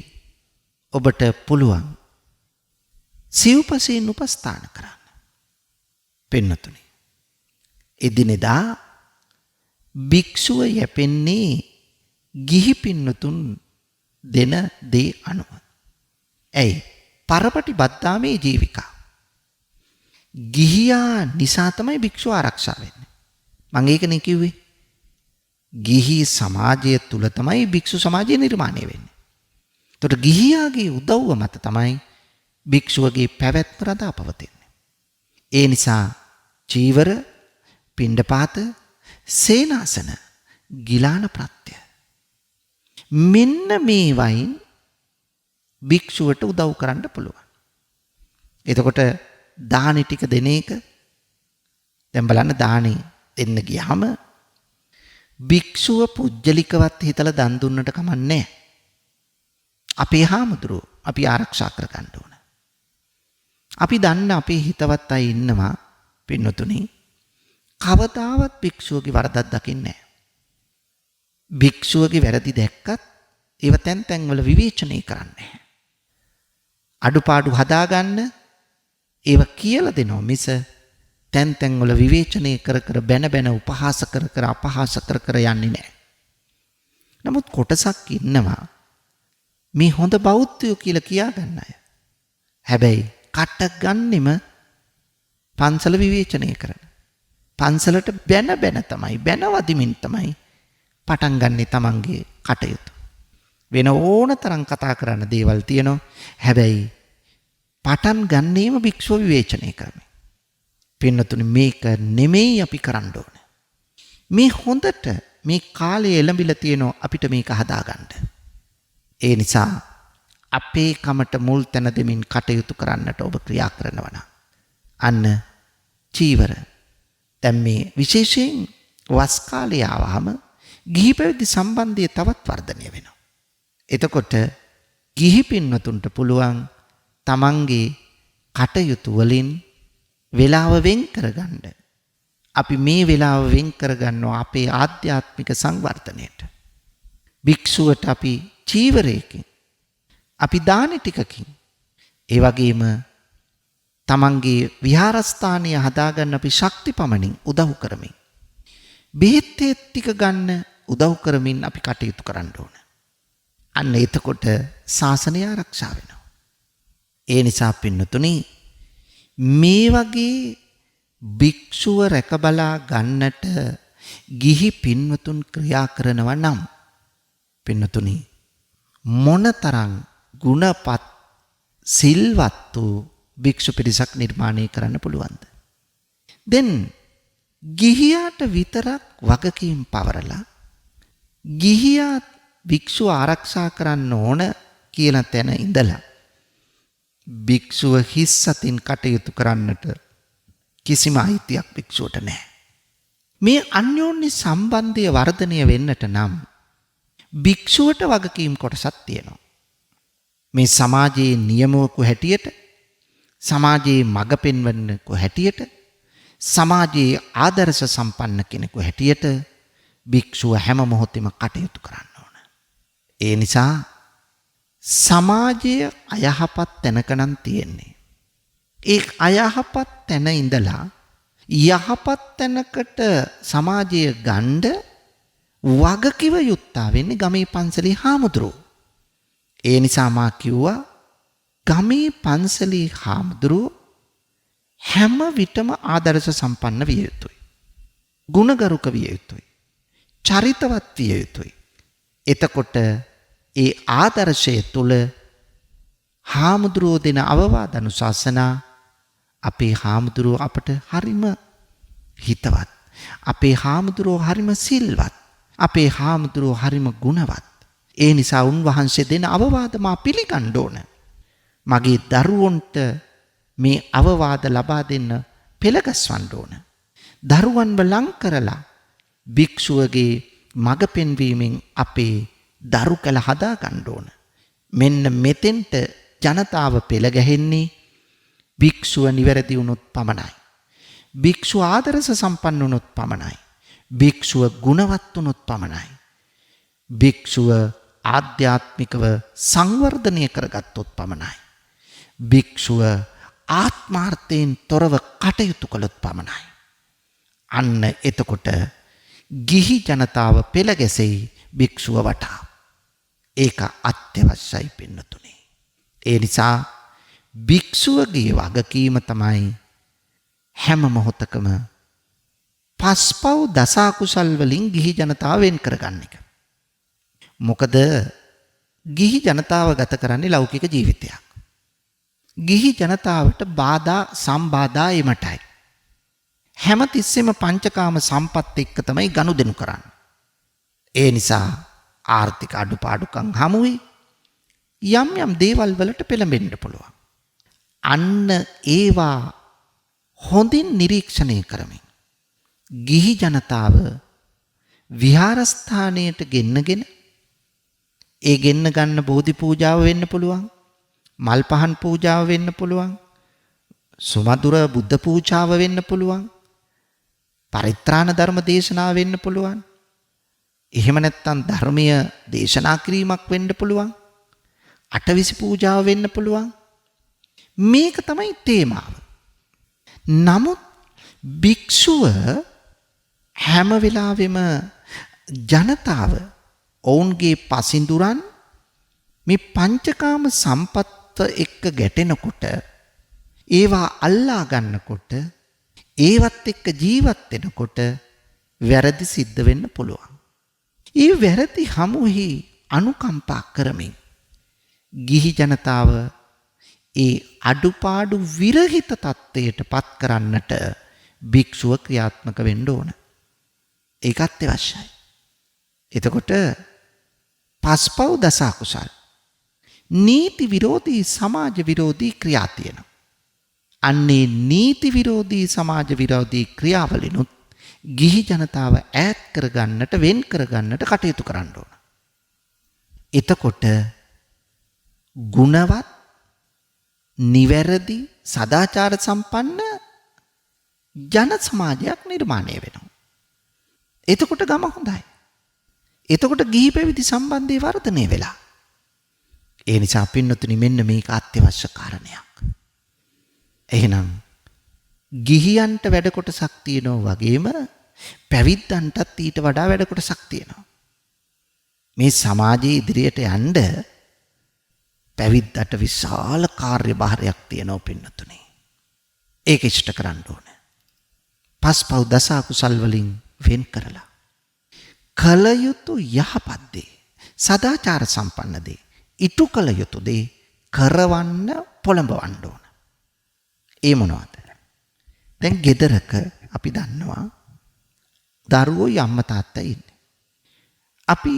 [SPEAKER 2] ඔබට පුළුවන් සිව්පසයෙන් උපස්ථාන කරන්න. පින්නතුනි. එදිනෙදා භික්ෂුව යැපෙන්නේ ගිහි පින්නතුන් දෙන දේ අනුව. ඇයි? පරපටි බද්දාමේ ජීවිකා. ගිහියා නිසා තමයි භික්ෂුව ආරක්ෂා වෙන්නේ. මම ඒකනේ කිව්වේ. ගිහි සමාජය තුල තමයි භික්ෂු සමාජය නිර්මාණය වෙන්නේ. ඒතකොට ගිහියාගේ උදව්ව මත තමයි භික්ෂුවගේ පැවැත්ම රඳා පවතින්නේ. ඒ නිසා චීවර, පිණ්ඩපාත, සේනාසන, ගිලාන ප්‍රත්‍ය මෙන්න මේ වයින් භික්ෂුවට උදව් කරන්න පුළුවන්. එතකොට දානි ටික දෙන එක දැන් බලන්න දානි දෙන්න ගියාම භික්ෂුව පුජ්‍යලිකවත් හිතලා දන් දුන්නට කමන්නේ. අපේ හාමුදුරුවෝ අපි ආරක්ෂා කර ගන්න ඕන. අපි දන්න අපේ හිතවත් අය ඉන්නවා පින්නතුනි කවදාවත් භික්ෂුවගේ වරදක් දකින්නේ නැහැ. භික්ෂුවගේ වැරදි දැක්කත් ඒව තැන් තැන්වල විවේචනය කරන්නේ නැහැ. අඩුපාඩු හදාගන්න ඒව කියලා දෙනවා මිස තැන් තැන්වල විවේචනය කර කර බැන බැන උපහාස කර කර අපහාස කර කර යන්නේ නැහැ. නමුත් කොටසක් ඉන්නවා මේ හොඳ බෞද්ධයෝ කියලා කියා ගන්න අය. හැබැයි කට ගන්නෙම පන්සල විවේචනය කරන. පන්සලට බැන බැන තමයි බැන වදිමින් තමයි පටන් ගන්නෙ තමන්ගේ කටයුතු. වෙන ඕන තරම් කතා කරන්න දේවල් තියෙනවා. හැබැයි පටන් ගන්නේම භික්ෂුව විවේචනය කරමින්. පින්නතුනි මේක නෙමෙයි අපි කරන්න ඕන. මේ හොඳට මේ කාලේ එළඹිලා තියෙනවා අපිට මේක හදාගන්න. ඒ නිසා අපේ කමට මුල් තැන දෙමින් කටයුතු කරන්නට ඔබ ක්‍රියා කරනවා නම් අන්න චීවර දැන් මේ විශේෂයෙන් වස් කාලය ආවහම ගිහි පැවිදි සම්බන්ධය තවත් වර්ධනය වෙනවා. එතකොට ගිහි පින්වතුන්ට පුළුවන් තමන්ගේ කටයුතු වලින් වේලාව වෙන් කරගන්න. අපි මේ වේලාව වෙන් කරගන්නවා අපේ ආධ්‍යාත්මික සංවර්ධනයට. භික්ෂුවට අපි චීවරයකින් අපි දානි ටිකකින් ඒ වගේම තමන්ගේ විහාරස්ථානය හදාගන්න අපි ශක්ති පමණින් උදව් කරමින් බෙහෙත් ටික ගන්න උදව් කරමින් අපි කටයුතු කරන්න ඕන. අන්න එතකොට ශාසනය ආරක්ෂා වෙනවා. ඒ නිසා පින්නතුනි මේ වගේ භික්ෂුව රැකබලා ගන්නට ගිහි පින්වතුන් ක්‍රියා කරනවා නම් පින්නතුනි මොනතරම් ගුණපත් සිල්වත් වූ භික්ෂු පිරිසක් නිර්මාණය කරන්න පුළුවන්ද? දැන් ගිහියාට විතරක් වගකීම් පවරලා ගිහියා භික්ෂුව ආරක්ෂා කරන්න ඕන කියන තැන ඉඳලා භික්ෂුව හිස් අතින් කටයුතු කරන්නට කිසිම අයිතියක් භික්ෂුවට නැහැ. මේ අන්‍යෝන්‍ය සම්බන්ධය වර්ධනය වෙන්නට නම් භික්ෂුවට වගකීම් කොටසක් තියෙනවා. මේ සමාජයේ නියමවක හැටියට සමාජයේ මඟ පෙන්වන්නකු හැටියට සමාජයේ ආදර්ශ සම්පන්න කෙනෙකු හැටියට භික්ෂුව හැම මොහොතෙම කටයුතු කරන්න ඕන. ඒ නිසා සමාජය අයහපත් තැනකනම් තියෙන්නේ. ඒ අයහපත් තැන ඉඳලා යහපත් තැනකට සමාජය ගණ්ඩ වගකිව යුත්තා වෙන්නේ ගමේ පන්සලේ හාමුදුරුවෝ. ඒ නිසා මා කිව්වා ගමේ පන්සලේ හාමුදුරුවෝ හැම විටම ආදර්ශ සම්පන්න විය යුතුයි. ගුණගරුක විය යුතුයි. චරිතවත් විය යුතුයි. එතකොට ඒ ආදර්ශය තුළ හාමුදුරුවෝ දෙන අවවාද අනුශාසනා අපේ හාමුදුරුවෝ අපට හරිම හිතවත්. අපේ හාමුදුරුවෝ හරිම සිල්වත්. අපේ හාමුදුරුවෝ හරිම ගුණවත්. ඒ නිසා උන්වහන්සේ දෙන අවවාද මා පිළිගන්න ඕන. මගේ දරුවන්ට මේ අවවාද ලබා දෙන්න පෙළගස්වන්න ඕන. දරුවන්ව ලං කරලා භික්ෂුවගේ මඟ පෙන්වීමෙන් අපේ දරු කල හදා ගන්න ඕන. මෙන්න මෙතෙන්ට ජනතාව පෙළ ගැහෙන්නේ භික්ෂුව නිවැරදි වුණොත් පමණයි. භික්ෂුව ආදර්ශ සම්පන්න වුණොත් පමණයි. භික්ෂුව ගුණවත් වුණොත් පමණයි. භික්ෂුව ආධ්‍යාත්මිකව සංවර්ධනය කරගත්තොත් පමණයි. භික්ෂුව ආත්මාර්ථයෙන් තොරව කටයුතු කළොත් පමණයි. අන්න එතකොට ගිහි ජනතාව පෙළ ගැසෙයි භික්ෂුව වටා. ඒක අත්‍යවශ්‍යයි පින්නතුනේ. ඒ නිසා භික්ෂුවගේ වගකීම තමයි හැම මොහොතකම පස්පව් දසකුසල් වලින් ගිහි ජනතාව වෙන් කරගන්න එක. මොකද ගිහි ජනතාව ගත කරන්නේ ලෞකික ජීවිතයක්. ගිහි ජනතාවට බාධා සම්බාධා එමටයි. හැමතිස්සෙම පංචකාම සම්පත් එක්ක තමයි ගනුදෙනු කරන්නේ. ඒ නිසා ආර්ථික අඩුපාඩුකම් හමුවේ යම් යම් දේවල් වලට පෙළඹෙන්න පුළුවන්. අන්න ඒවා හොඳින් නිරීක්ෂණය කරමින් ගිහි ජනතාව විහාරස්ථානයට ගෙන්නගෙන ඒ ගෙන්න ගන්න බෝධි පූජාව වෙන්න පුළුවන්. මල් පහන් පූජාව වෙන්න පුළුවන්. සුමధుර බුද්ධ පූජාව වෙන්න පුළුවන්. පරිත්‍රාණ ධර්ම දේශනාව වෙන්න පුළුවන්. එහෙම නැත්නම් ධර්මීය දේශනා කිරීමක් වෙන්න පුළුවන්. අටවිසි පූජාව වෙන්න පුළුවන්. මේක තමයි තේමාව. නමුත් භික්ෂුව හැම වෙලාවෙම ජනතාව ඔවුන්ගේ පසිඳුරන් මේ පංචකාම සම්පත්ත එක්ක ගැටෙනකොට ඒවා අල්ලා ගන්නකොට ඒවත් එක්ක ජීවත් වෙනකොට වැරදි සිද්ධ වෙන්න පුළුවන්. ඒ වැරදි හමුෙහි අනුකම්පා කරමින් ගිහි ජනතාව ඒ අඩුපාඩු විරහිත තත්ත්වයට පත් කරන්නට භික්ෂුව ක්‍රියාත්මක වෙන්න ඕන. ඒකත් අවශ්‍යයි. එතකොට පස්පව් දස අකුසල් නීති විරෝධී සමාජ විරෝධී ක්‍රියා තියෙනවා. අන්නේ නීති විරෝධී සමාජ විරෝධී ක්‍රියාවලිනුත් ගිහි ජනතාව ඈත් කරගන්නට වෙන් කරගන්නට කටයුතු කරන්න ඕන. එතකොට ගුණවත් නිවැරදි සදාචාර සම්පන්න ජන සමාජයක් නිර්මාණය වෙනවා. එතකොට ගම හොඳයි. එතකොට ගිහි පැවිදි සම්බන්ධය වර්ධනය වෙලා. ඒ නිසා පින්නතුනි මෙන්න මේක අත්‍යවශ්‍ය කාරණයක්. එහෙනම් ගිහියන්ට වැඩ කොටසක් තියෙනවා වගේම පැවිද්දන්ටත් ඊට වඩා වැඩ කොටසක් තියෙනවා. මේ සමාජයේ ඉදිරියට යන්න පැවිද්දට විශාල කාර්යභාරයක් තියෙනවා පින්නතුනි. ඒක ඉෂ්ට කරන්න ඕන. පස්පව් දස අකුසල් වලින් වෙන් කරලා කල යුතු යහපත් දේ සදාචාර සම්පන්න දේ ඉටු කල යුතු දේ කරවන්න පොළඹවන්න ඕන. ඒ මොනවද? දැන් ගෙදරක අපි දන්නවා දරුවෝ අම්මා තාත්තා ඉන්නේ. අපි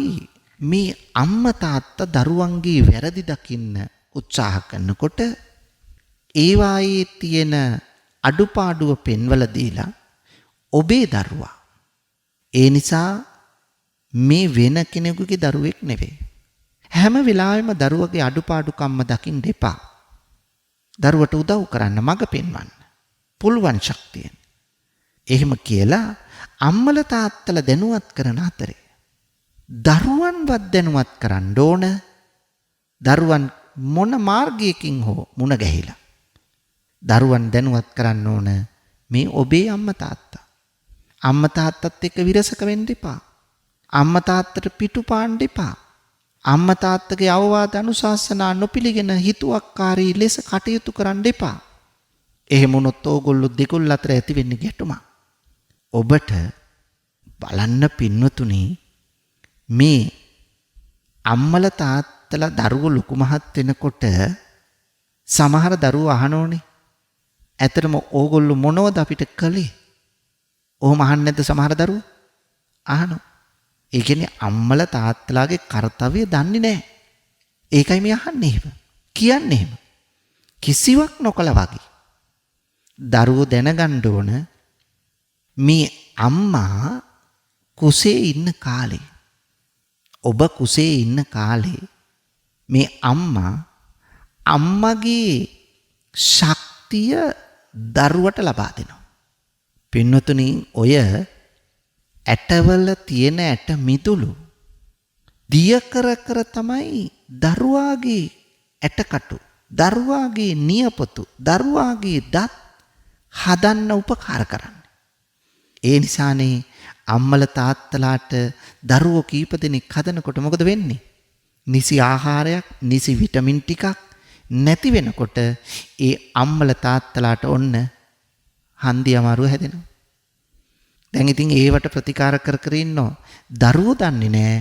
[SPEAKER 2] මේ අම්මා තාත්තා දරුවන්ගේ වැරදි දකින්න උත්සාහ කරනකොට ඒවායේ තියෙන අඩුපාඩුව පෙන්වලා දීලා ඔබේ දරුවා ඒ නිසා මේ වෙන කෙනෙකුගේ දරුවෙක් නෙවෙයි. හැම වෙලාවෙම දරුවගේ අඩුපාඩුකම්ම දකින්න එපා. දරුවට උදව් කරන්න මඟ පෙන්වන්න. පුළුවන් ශක්තියෙන්. එහෙම කියලා අම්මල තාත්තල දැනුවත් කරන අතරේ දරුවන්වත් දැනුවත් කරන්න ඕන. දරුවන් මොන මාර්ගයකින් හෝ මුණ ගැහිලා. දරුවන් දැනුවත් කරන්න ඕන මේ ඔබේ අම්මා තාත්තා. අම්මා තාත්තත් එක්ක විරසක වෙන්න එපා. අම්මා තාත්තට පිටුපාන්න එපා. අම්මා තාත්තගේ අවවාද අනුශාසනා නොපිළිගෙන හිතුවක්කාරී ලෙස කටයුතු කරන්න එපා. එහෙම වුණොත් ඕගොල්ලෝ දෙකොල්ල අතර ඇති වෙන්නේ ගැටුමක්. ඔබට බලන්න පින්වතුනි මේ අම්මලා තාත්තලා දරුවෝ ලොකු මහත් වෙනකොට සමහර දරුවෝ අහනෝනේ. ඇත්තටම ඕගොල්ලෝ මොනවද අපිට කළේ? ඔහොම අහන්නේ නැද්ද සමහර දරුවෝ? අහනවා. ඒ කියන්නේ අම්මලා තාත්තලාගේ කාර්යය දන්නේ නැහැ. ඒකයි මේ අහන්නේ එහෙම. කියන්නේ එහෙම. කිසිවක් නොකළ වගේ. දරුවෝ දැනගන්න ඕන මේ අම්මා කුසේ ඉන්න කාලේ, ඔබ කුසේ ඉන්න කාලේ මේ අම්මගේ ශක්තිය දරුවට ලබා දෙනවා. පින්නතුනි ඔය ඇටවල තියෙන ඇට මිදුළු දිය කර කර තමයි දරුවාගේ ඇටකටු, දරුවාගේ නියපොතු, දරුවාගේ දත් හදන්න උපකාර කරන්නේ. ඒ නිසානේ අම්මලා තාත්තලාට දරුවෝ කීප දෙනෙක් හදනකොට මොකද වෙන්නේ? නිසි ආහාරයක්, නිසි විටමින් ටිකක් නැති වෙනකොට ඒ අම්මලා තාත්තලාට ඔන්න හන්දි අමාරුව හැදෙනවා. දැන් ඉතින් ඒවට ප්‍රතිකාර කර කර ඉන්නෝ. දරුවෝ දන්නේ නැහැ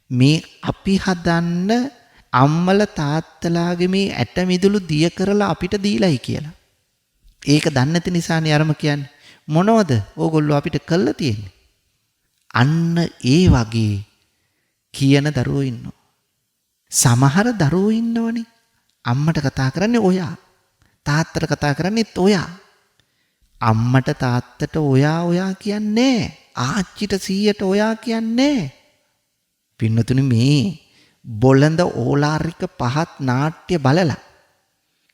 [SPEAKER 2] මේ අපි හදන්න අම්මලා තාත්තලාගේ මේ ඇට මිදුළු දිය කරලා අපිට දීලයි කියලා. ඒක දන්නේ නැති නිසානේ අරම කියන්නේ. මොනවද ඕගොල්ලෝ අපිට කළා තියෙන්නේ? අන්න ඒ වගේ කියන දරුවෝ ඉන්නවා. සමහර දරුවෝ ඉන්නවනේ අම්මට කතා කරන්නේ ඔයා, තාත්තට කතා කරන්නේත් ඔයා. අම්මට තාත්තට ඔයා කියන්නේ ආච්චිට සීයට ඔයා කියන්නේ. පින්නතුනි මේ බොළඳ ඕලාරික පහත් නාට්‍ය බලලා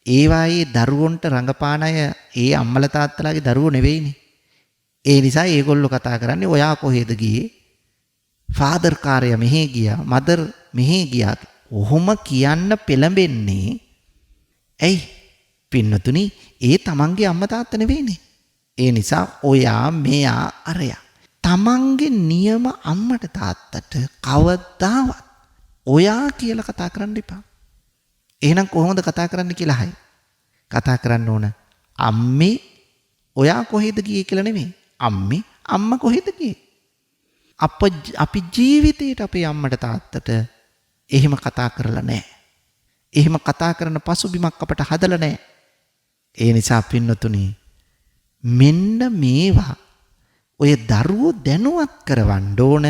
[SPEAKER 2] ඒවායේ දරුවන්ට රඟපාන අය ඒ අම්මලා තාත්තලාගේ දරුවෝ නෙවෙයිනේ. ඒ නිසා ඒගොල්ලෝ කතා කරන්නේ ඔයා කොහෙද ගියේ? ෆාදර් කාර්යය මෙහෙ ගියා, මදර් මෙහෙ ගියා. ඔහොම කියන්න පෙළඹෙන්නේ ඇයි? පින්නතුනි ඒ තමන්ගේ අම්මා තාත්තා නෙවෙයිනේ. ඒ නිසා ඔයා මෙයා අරයා තමන්ගේ නියම අම්මට තාත්තට කවදාවත් ඔයා කියලා කතා කරන්න එපා. එහෙනම් කොහොමද කතා කරන්න කියලා අහයි. කතා කරන්න ඕන අම්මේ ඔයා කොහෙද ගියේ කියලා නෙමෙයි. අම්මේ අම්මා කොහෙද ගියේ? අපි ජීවිතේට අපේ අම්මට තාත්තට එහෙම කතා කරලා නැහැ. එහෙම කතා කරන පසුබිමක් අපට හදලා නැහැ. ඒ නිසා පින්නතුනි මෙන්න මේවා ඔය දරුවෝ දැනුවත් කරවන්න ඕන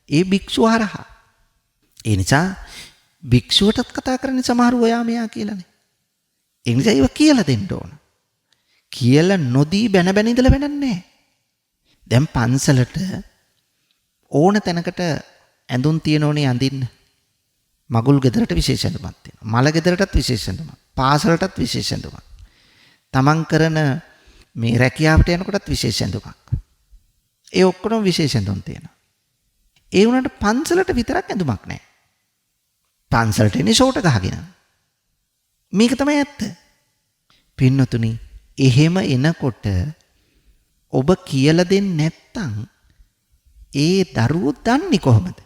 [SPEAKER 2] ඒ භික්ෂුව හරහා. ඒ නිසා භික්ෂුවටත් කතා කරන්නේ සමහර ඔයා මෙයා කියලානේ. ඒ නිසා ඒව කියලා දෙන්න ඕන. කියලා නොදී බැන බැන ඉඳලා වැඩක් නැහැ. දැන් පන්සලට ඕන තැනකට ඇඳුම් තියෙනෝනේ අඳින්න. මගුල් ගෙදරට විශේෂ ඇඳුමක් තියෙනවා. මල ගෙදරටත් විශේෂ ඇඳුමක්. පාසලටත් විශේෂ ඇඳුමක්. තමන් කරන මේ රැකියාවට යනකොටත් විශේෂ ඇඳුමක්. ඒ ඔක්කොම විශේෂ ඇඳුම් තියෙනවා. ඒ වුණාට පන්සලට විතරක් ඇඳුමක් නැහැ. පන්සලට එන්නේ ෂෝට ගහගෙන. මේක තමයි ඇත්ත. පින්නතුනි එහෙම එනකොට ඔබ කියලා දෙන්නේ නැත්තම් ඒ දරුවෝ දන්නේ කොහොමද?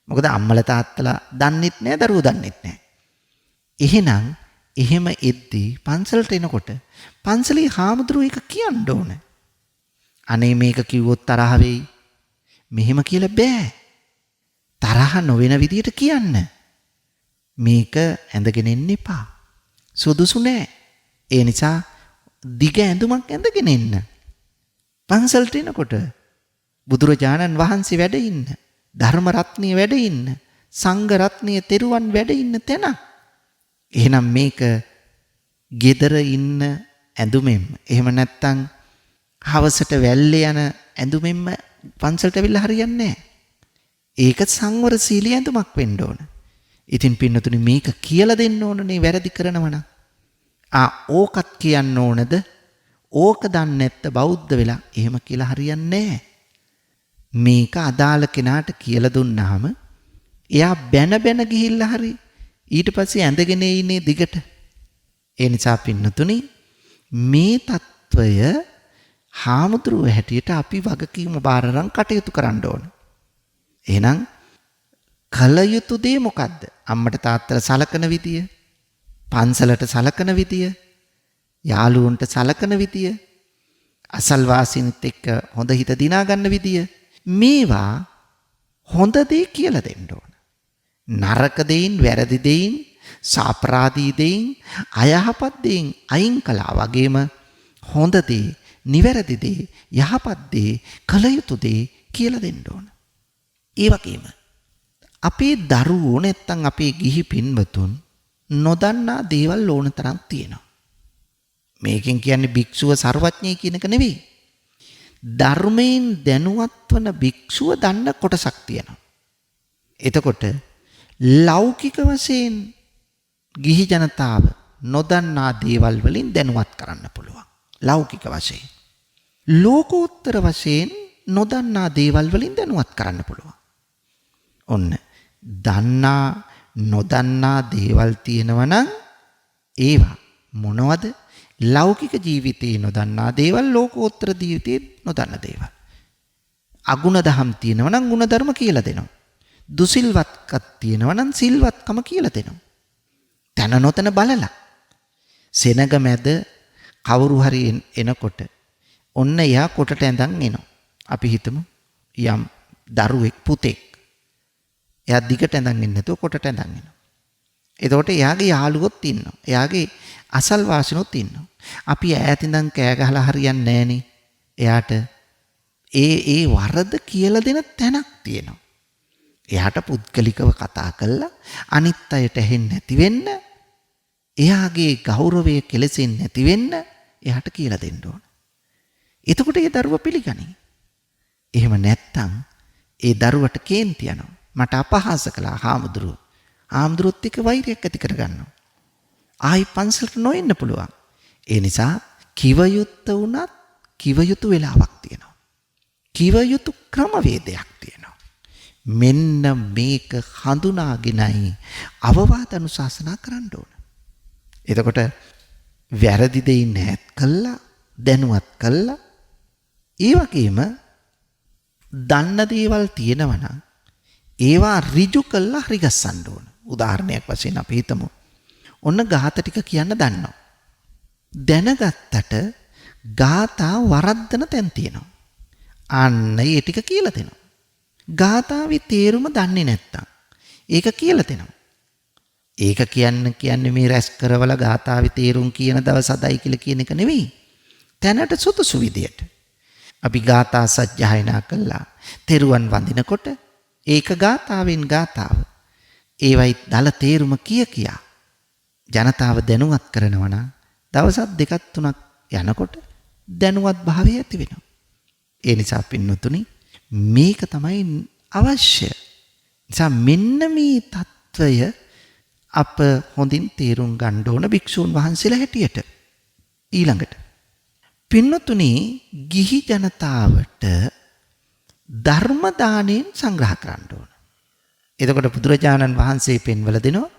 [SPEAKER 2] මොකද අම්මලා තාත්තලා දන්නෙත් නැහැ, දරුවෝ දන්නෙත් නැහැ. එහෙනම් එහෙම එද්දී පන්සලට එනකොට පන්සලේ හාමුදුරුවෝ එක කියන්න ඕන. අනේ මේක කිව්වොත් තරහ වෙයි. මෙහෙම කියලා බෑ. තරහ නොවන විදියට කියන්න. මේක ඇඳගෙන ඉන්න එපා. සුදුසු නෑ. ඒ නිසා දිග ඇඳුමක් ඇඳගෙන ඉන්න. පන්සලට එනකොට බුදුරජාණන් වහන්සේ වැඩ ඉන්න, ධර්ම රත්නිය වැඩ ඉන්න, සංඝ රත්නිය තෙරුවන් වැඩ ඉන්න තැන. එහෙනම් මේක ගෙදර ඉන්න ඇඳුමෙන්, එහෙම නැත්නම් හවසට වැල්ලේ යන ඇඳුමෙන්ම පන්සලට ඇවිල්ලා හරියන්නේ නැහැ. ඒක සංවර සීලී ඇඳුමක් වෙන්න ඕන. ඉතින් පින්නතුනි මේක කියලා දෙන්න ඕනනේ වැරදි කරනවනම්. ඕකත් කියන්න ඕනද? ඕක දන්නේ නැත්te බෞද්ධ වෙලා එහෙම කියලා හරියන්නේ නැහැ. මේක අදාළ කෙනාට කියලා දුන්නාම එයා බැන බැන ගිහිල්ලා හරි ඊට පස්සේ ඇඳගෙන ඉන්නේ දිගට. ඒ නිසා පින්නතුනි මේ తত্ত্বය හාමුදුරුව හැටියට අපි වගකීම බාරරන් කටයුතු කරන්න ඕන. එහෙනම් කල යුතු දේ මොකද්ද? අම්මට තාත්තට සලකන විදිය, පන්සලට සලකන විදිය, යාළුවන්ට සලකන විදිය, අසල්වාසීන්ත් එක්ක හොඳ හිත දිනා ගන්න විදිය, මේවා හොඳ දේ කියලා දෙන්න ඕන. නරක දෙයින්, වැරදි දෙයින්, සාපරාධී දෙයින්, අයහපත් දෙයින් අයින් කළා වගේම හොඳ දේ, නිවැරදි දේ, යහපත් දේ, කළ යුතු දේ කියලා දෙන්න ඕන. ඒ වගේම අපේ දරුවෝ නැත්තම් අපේ ගිහි පින්වතුන් නොදන්නා දේවල් ඕන තරම් තියෙනවා. මේකෙන් කියන්නේ භික්ෂුව සර්වඥයි කියන එක නෙවෙයි. ධර්මයෙන් දැනුවත් වන භික්ෂුව දන්න කොටසක් තියෙනවා. එතකොට ලෞකික වශයෙන් ගිහි ජනතාව නොදන්නා දේවල් වලින් දැනුවත් කරන්න පුළුවන්. ලෞකික වශයෙන්. ලෝකෝත්තර වශයෙන් නොදන්නා දේවල් වලින් දැනුවත් කරන්න පුළුවන්. ඔන්න දන්නා නොදන්නා දේවල් තියෙනවා නම් ඒවා මොනවද? ලෞකික ජීවිතේ නොදන්නා දේවල්, ලෝකෝත්තර ජීවිතේ නොදන්න දේවල්. අගුණ දහම් තියෙනවා නම් ගුණ ධර්ම කියලා දෙනවා. දුසිල්වත්කම් තියෙනවා නම් සිල්වත්කම කියලා දෙනවා. තන නොතන බලලා සෙනග මැද කවුරු හරි එනකොට ඔන්න එයා කොටට ඇඳන් එනවා. අපි හිතමු යම් දරුවෙක්, පුතෙක්. එයා දිගට ඇඳන් ඉන්නේ නැතුව කොටට ඇඳන් එනවා. එතකොට එයාගේ යාළුවොත් ඉන්නවා. එයාගේ අසල්වාසිනොත් ඉන්නවා. අපි ඈත ඉඳන් කෑ ගහලා හරියන්නේ නැහනේ. එයාට ඒ වරද කියලා දෙන තැනක් තියෙනවා. එයාට පුද්ගලිකව කතා කරලා අනිත් අයට ඇහෙන්නේ නැති වෙන්න, එයාගේ ගෞරවය කෙලෙසෙන්නේ නැති වෙන්න එයාට කියලා දෙන්න ඕන. එතකොට ඒ දරුවා පිළිගනී. එහෙම නැත්තම් ඒ දරුවට කේන්ති යනවා. මට අපහාස කළා හාමුදුරුවෝ. හාමුදුරුවොත් එක්ක වෛරයක් ඇති කරගන්නවා. ආයි පන්සලට නොඑන්න පුළුවන්. ඒ නිසා කිව යුත්ත වුණත් කිව යුතු වෙලාවක් තියෙනවා. කිව යුතු ක්‍රමවේදයක් තියෙනවා. මෙන්න මේක හඳුනාගෙනයි අවවාද අනුශාසනා කරන්න ඕන. එතකොට වැරදි දෙයින් ඈත් කළා, දැනුවත් කළා, ඒ වගේම දන්න දේවල් තියෙනවා නම් ඒවා ඍජු කළා හරි ගස්සන්න ඕන. උදාහරණයක් වශයෙන් අපි හිතමු. ඔන්න ගාථා ටික කියන්න දන්නවා. දැනගත්තට ගාථා වරද්දන තැන් තියෙනවා. අන්න ඒ ටික කියලා දෙනවා. ගාථාවේ තේරුම දන්නේ නැත්තම් ඒක කියලා දෙනවා. ඒක කියන්නේ මේ රැස් කරවල ගාථාවේ තේරුම් කියන දවස් අදයි කියලා කියන එක නෙවෙයි. තැනට සුදුසු විදියට අපි ගාථා සජ්ජායනා කළා. තෙරුවන් වඳිනකොට ඒක ගාථාවෙන් ගාථාව. ඒවයි දල තේරුම කියා ජනතාව දැනුවත් කරනවා නම් දවසක් දෙකක් තුනක් යනකොට දැනුවත් භාවය ඇති වෙනවා. ඒ නිසා පින්නතුනි මේක තමයි අවශ්‍ය. නිසා මෙන්න මේ తত্ত্বය අප හොඳින් තේරුම් ගන්න ඕන භික්ෂූන් වහන්සේලා හැටියට. ඊළඟට පින්නතුනි ගිහි ජනතාවට ධර්ම දාණයෙන් සංග්‍රහ කරන්න ඕන. එතකොට බුදුරජාණන් වහන්සේ පෙන්වලා දෙනවා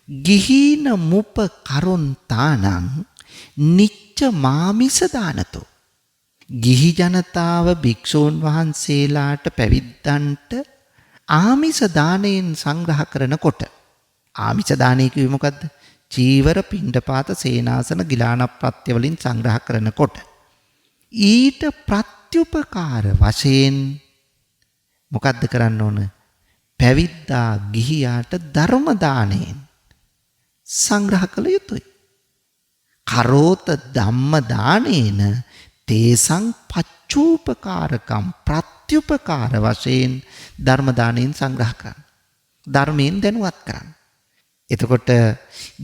[SPEAKER 2] ගිහීන මුප කරුන්තානං නිච්ච මාමිස දානතෝ. ගිහි ජනතාව භික්ෂූන් වහන්සේලාට පැවිද්දන්ට ආමිස දාණයෙන් සංග්‍රහ කරනකොට ආමිස දාණය කිව්වේ මොකද්ද? චීවර, පිණ්ඩපාත, සේනාසන, ගිලානප්‍රත්‍ය වලින් සංග්‍රහ කරනකොට ඊට ප්‍රත්‍යුපකාර වශයෙන් මොකද්ද කරන්න ඕන? පැවිද්දා ගිහියාට ධර්ම දාණයෙන් සංග්‍රහ කළ යුතුයි. කරෝත ධම්ම දානේන තේසං පච්චූපකාරකම් ප්‍රත්‍යුපකාර වශයෙන් ධර්ම දානයෙන් සංග්‍රහ කරන්න. ධර්මයෙන් දැනුවත් කරන්න. එතකොට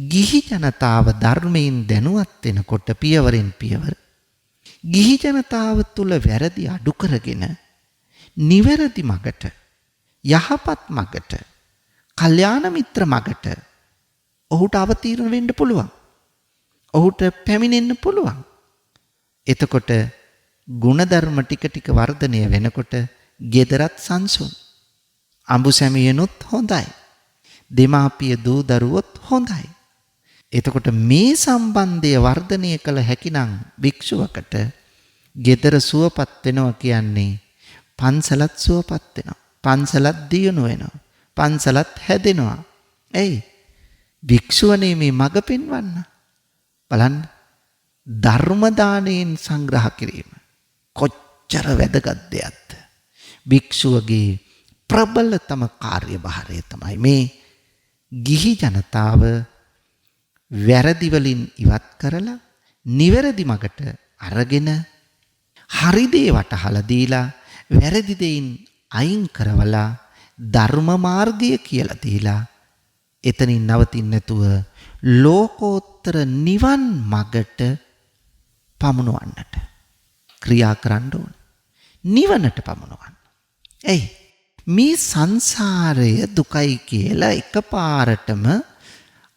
[SPEAKER 2] ගිහි ජනතාව ධර්මයෙන් දැනුවත් වෙනකොට පියවරෙන් පියවර ගිහි ජනතාව තුල වැරදි අඩු කරගෙන නිවැරදි මගට, යහපත් මගට, කල්යාණ මිත්‍ර මගට ඔහුට අවතීර්ණ වෙන්න පුළුවන්. ඔහුට පැමිණෙන්න පුළුවන්. එතකොට ගුණධර්ම ටික ටික වර්ධනය වෙනකොට ගෙදරත් සංසුන්. අඹු සැමියනොත් හොඳයි. දෙමාපිය දූ දරුවොත් හොඳයි. එතකොට මේ සම්බන්ධය වර්ධනය කළ හැකිනම් භික්ෂුවකට ගෙදර සුවපත් වෙනවා කියන්නේ පන්සලත් සුවපත් වෙනවා. පන්සලත් දියුණු වෙනවා. පන්සලත් හැදෙනවා. එයි භික්ෂුවනේ මේ මඟ පෙන්වන්න. බලන්න ධර්ම දාණයෙන් සංග්‍රහ කිරීම කොච්චර වැදගත් දෙයක්ද? භික්ෂුවගේ ප්‍රබලතම කාර්යභාරය තමයි මේ ගිහි ජනතාව වැරදි වලින් ඉවත් කරලා නිවැරදි මගට අරගෙන හරි දේ වටහලා දීලා වැරදි දෙයින් අයින් කරවලා ධර්ම මාර්ගය කියලා දීලා එතනින් නවතින්න නැතුව ලෝකෝත්තර නිවන් මගට පමුණවන්නට ක්‍රියා කරන්න ඕන. නිවනට පමුණවන්න. එයි මේ සංසාරය දුකයි කියලා එකපාරටම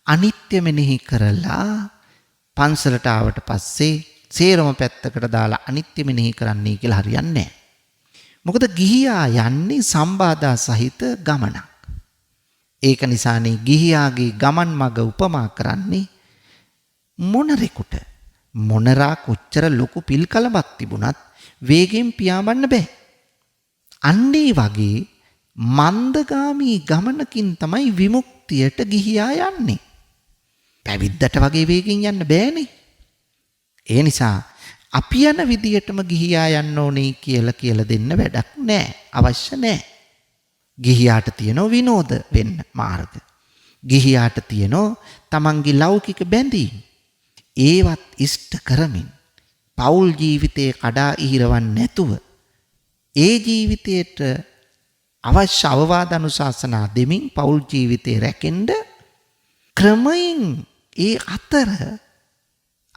[SPEAKER 2] අනිත්‍ය මෙනෙහි කරලා පන්සලට ආවට පස්සේ සේරම පැත්තකට දාලා අනිත්‍ය මෙනෙහි කරන්නයි කියලා හරියන්නේ නැහැ. මොකද ගිහියා යන්නේ සම්බාධා සහිත ගමනක්. ඒක නිසානේ ගිහියාගේ ගමන් මඟ උපමා කරන්නේ මොනරෙකුට. මොනරා කොච්චර ලොකු පිල්කලමක් තිබුණත් වේගෙන් පියාඹන්න බෑ. අන්නේ වගේ මන්දගාමී ගමනකින් තමයි විමුක්තියට ගිහියා යන්නේ. පැවිද්දට වගේ වේගෙන් යන්න බෑනේ. ඒ නිසා අපි යන විදියටම ගිහියා යන්න ඕනේ කියලා දෙන්න වැඩක් නෑ. අවශ්‍ය නෑ. ගිහියාට තියෙනවා විනෝද වෙන්න මාර්ග. ගිහියාට තියෙනවා තමන්ගේ ලෞකික බැඳීම්. ඒවත් ඉෂ්ට කරමින් පෞල් ජීවිතයේ කඩා ඉහිරවන්නේ නැතුව ඒ ජීවිතයට අවශ්‍ය අවවාද අනුශාසනා දෙමින් පෞල් ජීවිතේ රැකෙන්න ක්‍රමයෙන් ඒ අතර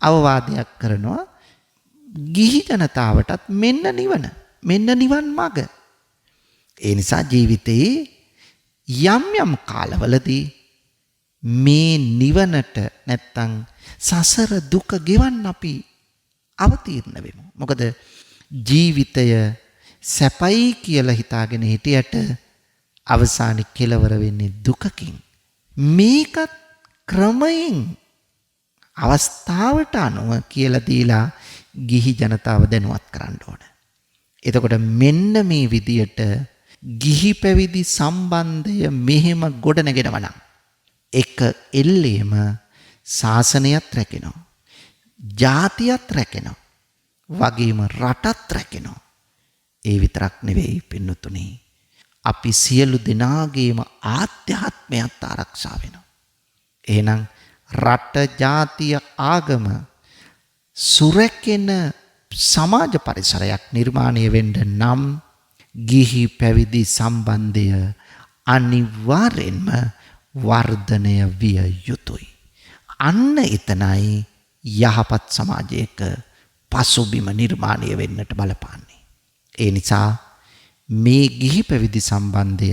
[SPEAKER 2] අවවාදයක් කරනවා ගිහි ජනතාවටත් මෙන්න නිවන් මඟ. ඒ නිසා ජීවිතයේ යම් යම් කාලවලදී මේ නිවනට නැත්තම් සසර දුක ගෙවන්න අපි අවතීර්ණ වෙමු. මොකද ජීවිතය සැපයි කියලා හිතාගෙන හිටියට අවසානයේ කෙලවර වෙන්නේ දුකකින්. මේකත් ක්‍රමයෙන් අවස්ථාවට අනුව කියලා දීලා ගිහි ජනතාව දැනුවත් කරන්න ඕන. එතකොට මෙන්න මේ විදියට ගිහි පැවිදි සම්බන්ධය මෙහෙම ගොඩනගෙනවා නම් එක එල්ලේම ශාසනයත් රැකෙනවා. ජාතියත් රැකෙනවා. වගේම රටත් රැකෙනවා. ඒ විතරක් නෙවෙයි පින්නතුනි. අපි සියලු දෙනාගේම ආධ්‍යාත්මයත් ආරක්ෂා වෙනවා. එහෙනම් රට ජාතිය ආගම සුරැකෙන සමාජ පරිසරයක් නිර්මාණය වෙන්න නම් ගිහි පැවිදි සම්බන්ධය අනිවාර්යෙන්ම වර්ධනය විය යුතුයි. අන්න එතනයි යහපත් සමාජයක පසුබිම නිර්මාණය වෙන්නට බලපාන්නේ. ඒ නිසා මේ ගිහි පැවිදි සම්බන්ධය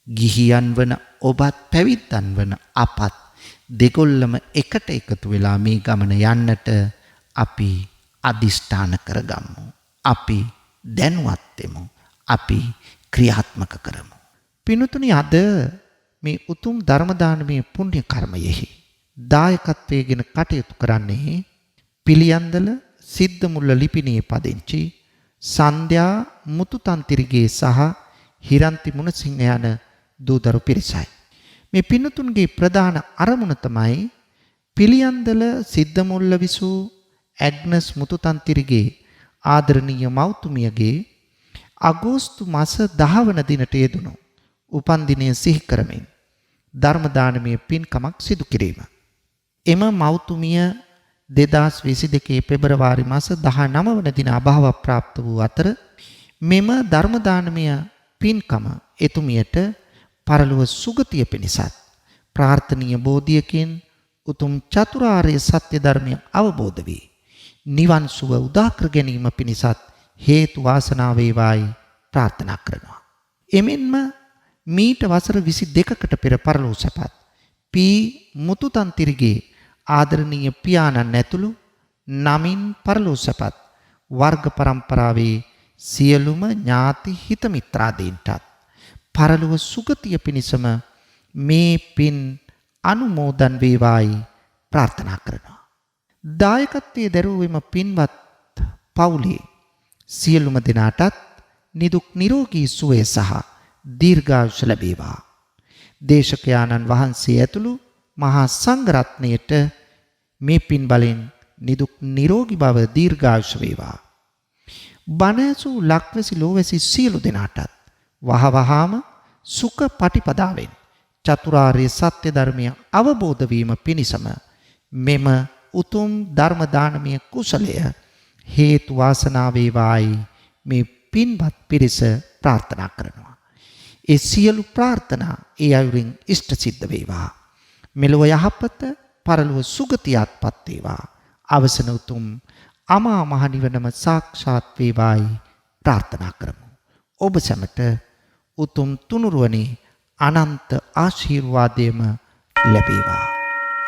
[SPEAKER 2] ගිහියන් වන ඔබත් පැවිද්දන් වන අපත් දෙකොල්ලම එකට එකතු වෙලා මේ ගමන යන්නට අපි අදිෂ්ඨාන කරගමු. අපි දැනුවත් වෙමු. අපි ක්‍රියාත්මක කරමු. පිනුතුනි අද මේ උතුම් ධර්ම දානමය පුණ්‍ය කර්මයෙහි දායකත්වයෙන් කටයුතු කරන්නේ පිළියන්දල සිද්ධමුල්ල ලිපිණියේ පදිංචි සන්ධ්‍යා මුතුතන්තිරිගේ සහ හිරන්ති මුණසිංහ යන දූදරු පිරිසයි. මේ පින්නතුන්ගේ ප්‍රධාන අරමුණ තමයි පිළියන්දල සිද්ධමුල්ල විසූ ඇග්නස් මුතුතන්තිරිගේ ආදරණීය මව්තුමියගේ අගෝස්තු මාස 10 වන දිනට යෙදුණු උපන්දිනය සිහි කරමින් ධර්ම දානමය පින්කමක් සිදු කිරීම. එම මව්තුමිය 2022 පෙබරවාරි මාස 19 වන දින අභාව ප්‍රාප්ත වූ අතර මෙම ධර්ම දානමය පින්කම එතුමියට පරලොව සුගතිය පිණිසත් ප්‍රාර්ථනීය බෝධියකින් උතුම් චතුරාර්ය සත්‍ය ධර්මය අවබෝධ වී නිවන් සුව උදා කර ගැනීම පිණිසත් හේතු වාසනා වේවායි ප්‍රාර්ථනා කරනවා. එමෙන්ම මීට වසර 22කට පෙර පරලොව සැපත් පී මුතුතන්තිරිගේ ආදරණීය පියාණන් ඇතුළු නමින් පරලොව සැපත් වර්ග පරම්පරාවේ සියලුම ඥාති හිත මිත්‍රාදීන්ටත් පරලොව සුගතිය පිණිසම මේ පින් අනුමෝදන් වේවායි ප්‍රාර්ථනා කරනවා. දායකත්වයේ දරුවෙම පින්වත් පවුලේ සියලුම දෙනාටත් නිදුක් නිරෝගී සුවය සහ දීර්ඝායුෂ ලැබේවා. දේශකයාණන් වහන්සේ ඇතුළු මහා සංඝරත්නයට මේ පින් බලෙන් නිදුක් නිරෝගී බව දීර්ඝායුෂ වේවා. බණැසු ලක්වැසි ලෝවැසි සියලු දෙනාටත් වහවහාම සුඛ පටිපදාවෙන් චතුරාර්ය සත්‍ය ධර්මය අවබෝධ වීම පිණිසම මෙම උතුම් ධර්ම දානමය කුසලය හේතු වාසනා වේවායි මේ පින්වත් පිරිස ප්‍රාර්ථනා කරනවා. ඒ සියලු ප්‍රාර්ථනා ඒ අයුරින් ඉෂ්ට සිද්ධ වේවා. මෙලොව යහපත පරලොව සුගතියත්පත් වේවා. අවසන උතුම් අමා මහ නිවනම සාක්ෂාත් වේවායි ප්‍රාර්ථනා කරමු. ඔබ සැමට උතුම් තුනුරුවනේ අනන්ත ආශිර්වාදයම ලැබේවා.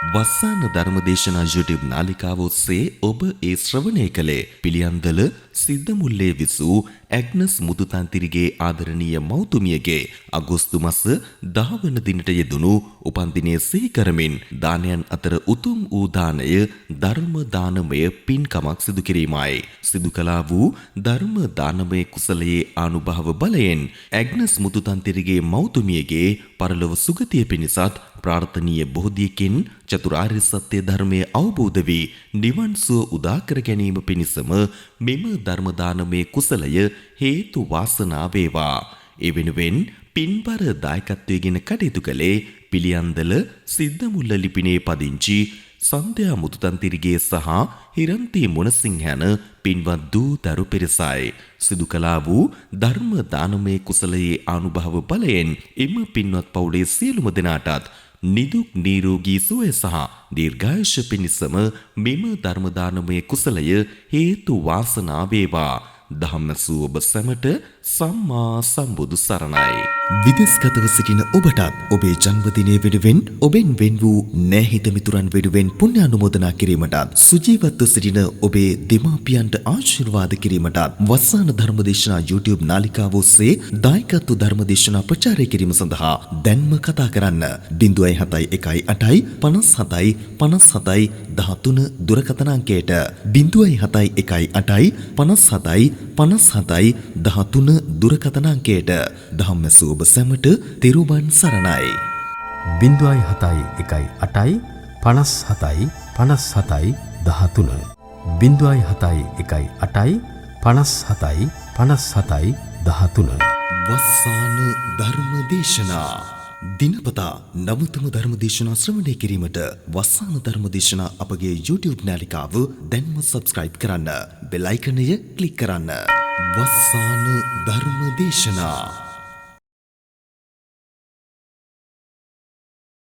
[SPEAKER 1] වස්සාන ධර්මදේශනා YouTube නාලිකාව ඔස්සේ ඔබ ඒ ශ්‍රවණය කළේ පිළියන්දල සිද්ධමුල්ලේ විසූ ඇග්නස් මුදුතන්තිරිගේ ආදරණීය මෞතුමියගේ අගෝස්තු මාස 10 වන දිනට යෙදුණු උපන්දිනය සිහි කරමින් දානයන් අතර උතුම් වූ දානය ධර්ම දානමය පින්කමක් සිදු කිරීමයි. සිදු කළා වූ ධර්ම දානමය කුසලයේ ආනුභාව බලයෙන් ඇග්නස් මුදුතන්තිරිගේ මෞතුමියගේ පරලොව සුගතිය පිණිසත් ප්‍රාර්ථනීය බෝධියකින් චතුරාර්ය සත්‍ය ධර්මය අවබෝධ වී නිවන් සුව උදා කර ගැනීම පිණිසම මෙම ධර්ම දානමය කුසලය හේතු වාසනා වේවා. ඒ වෙනුවෙන් පින්බර දායකත්වයෙන් කටයුතු කළේ පිළියන්දල සිද්ධමුල්ල ලිපිනේ පදිංචි සන්ධ්‍යා මුතුතන්තිරිගේ සහ හිරන්ති මොනසිංහ යන පින්වත් දූ දරු පිරිසයි. සිදු කළා වූ ධර්ම දානමය කුසලයේ ආනුභාව බලයෙන් එම පින්වත් පවුලේ සියලුම දෙනාටත් නිදුක් නිරෝගී සුවය සහ දීර්ඝායුෂ පිණිසම මෙම ධර්ම දානමය කුසලය හේතු වාසනා වේවා. ධම්මසූ ඔබ සැමට සම්මා සම්බුදු සරණයි. විදේශගතව සිටින ඔබටත් ඔබේ ජන්මදිනය වෙනුවෙන් ඔබෙන් වෙන් වූ නැහිත මිතුරන් වෙනුවෙන් පුණ්‍ය අනුමෝදනා කිරීමටත් සුජීවත්ව සිටින ඔබේ දෙමාපියන්ට ආශිර්වාද කිරීමටත් වස්සාන ධර්මදේශනා YouTube නාලිකාව ඔස්සේ දායකත්ව ධර්මදේශනා ප්‍රචාරය කිරීම සඳහා දැන්ම කතා කරන්න 071 57 57 13 දුරකථන අංකයට 071 57 57 13 දුරකථන අංකයට ධම්මසූ ඔබ සැමට තෙරුවන් සරණයි.
[SPEAKER 3] 071 8 57 57 13 071 8 57 57 13
[SPEAKER 1] වස්සාන ධර්මදේශනා දිනපතා නවතම ධර්මදේශනා ශ්‍රවණය කිරීමට වස්සාන ධර්මදේශනා අපගේ YouTube නාලිකාව දැන්ම subscribe කරන්න. බෙල් අයිකනය ක්ලික් කරන්න. වස්සාන ධර්මදේශනා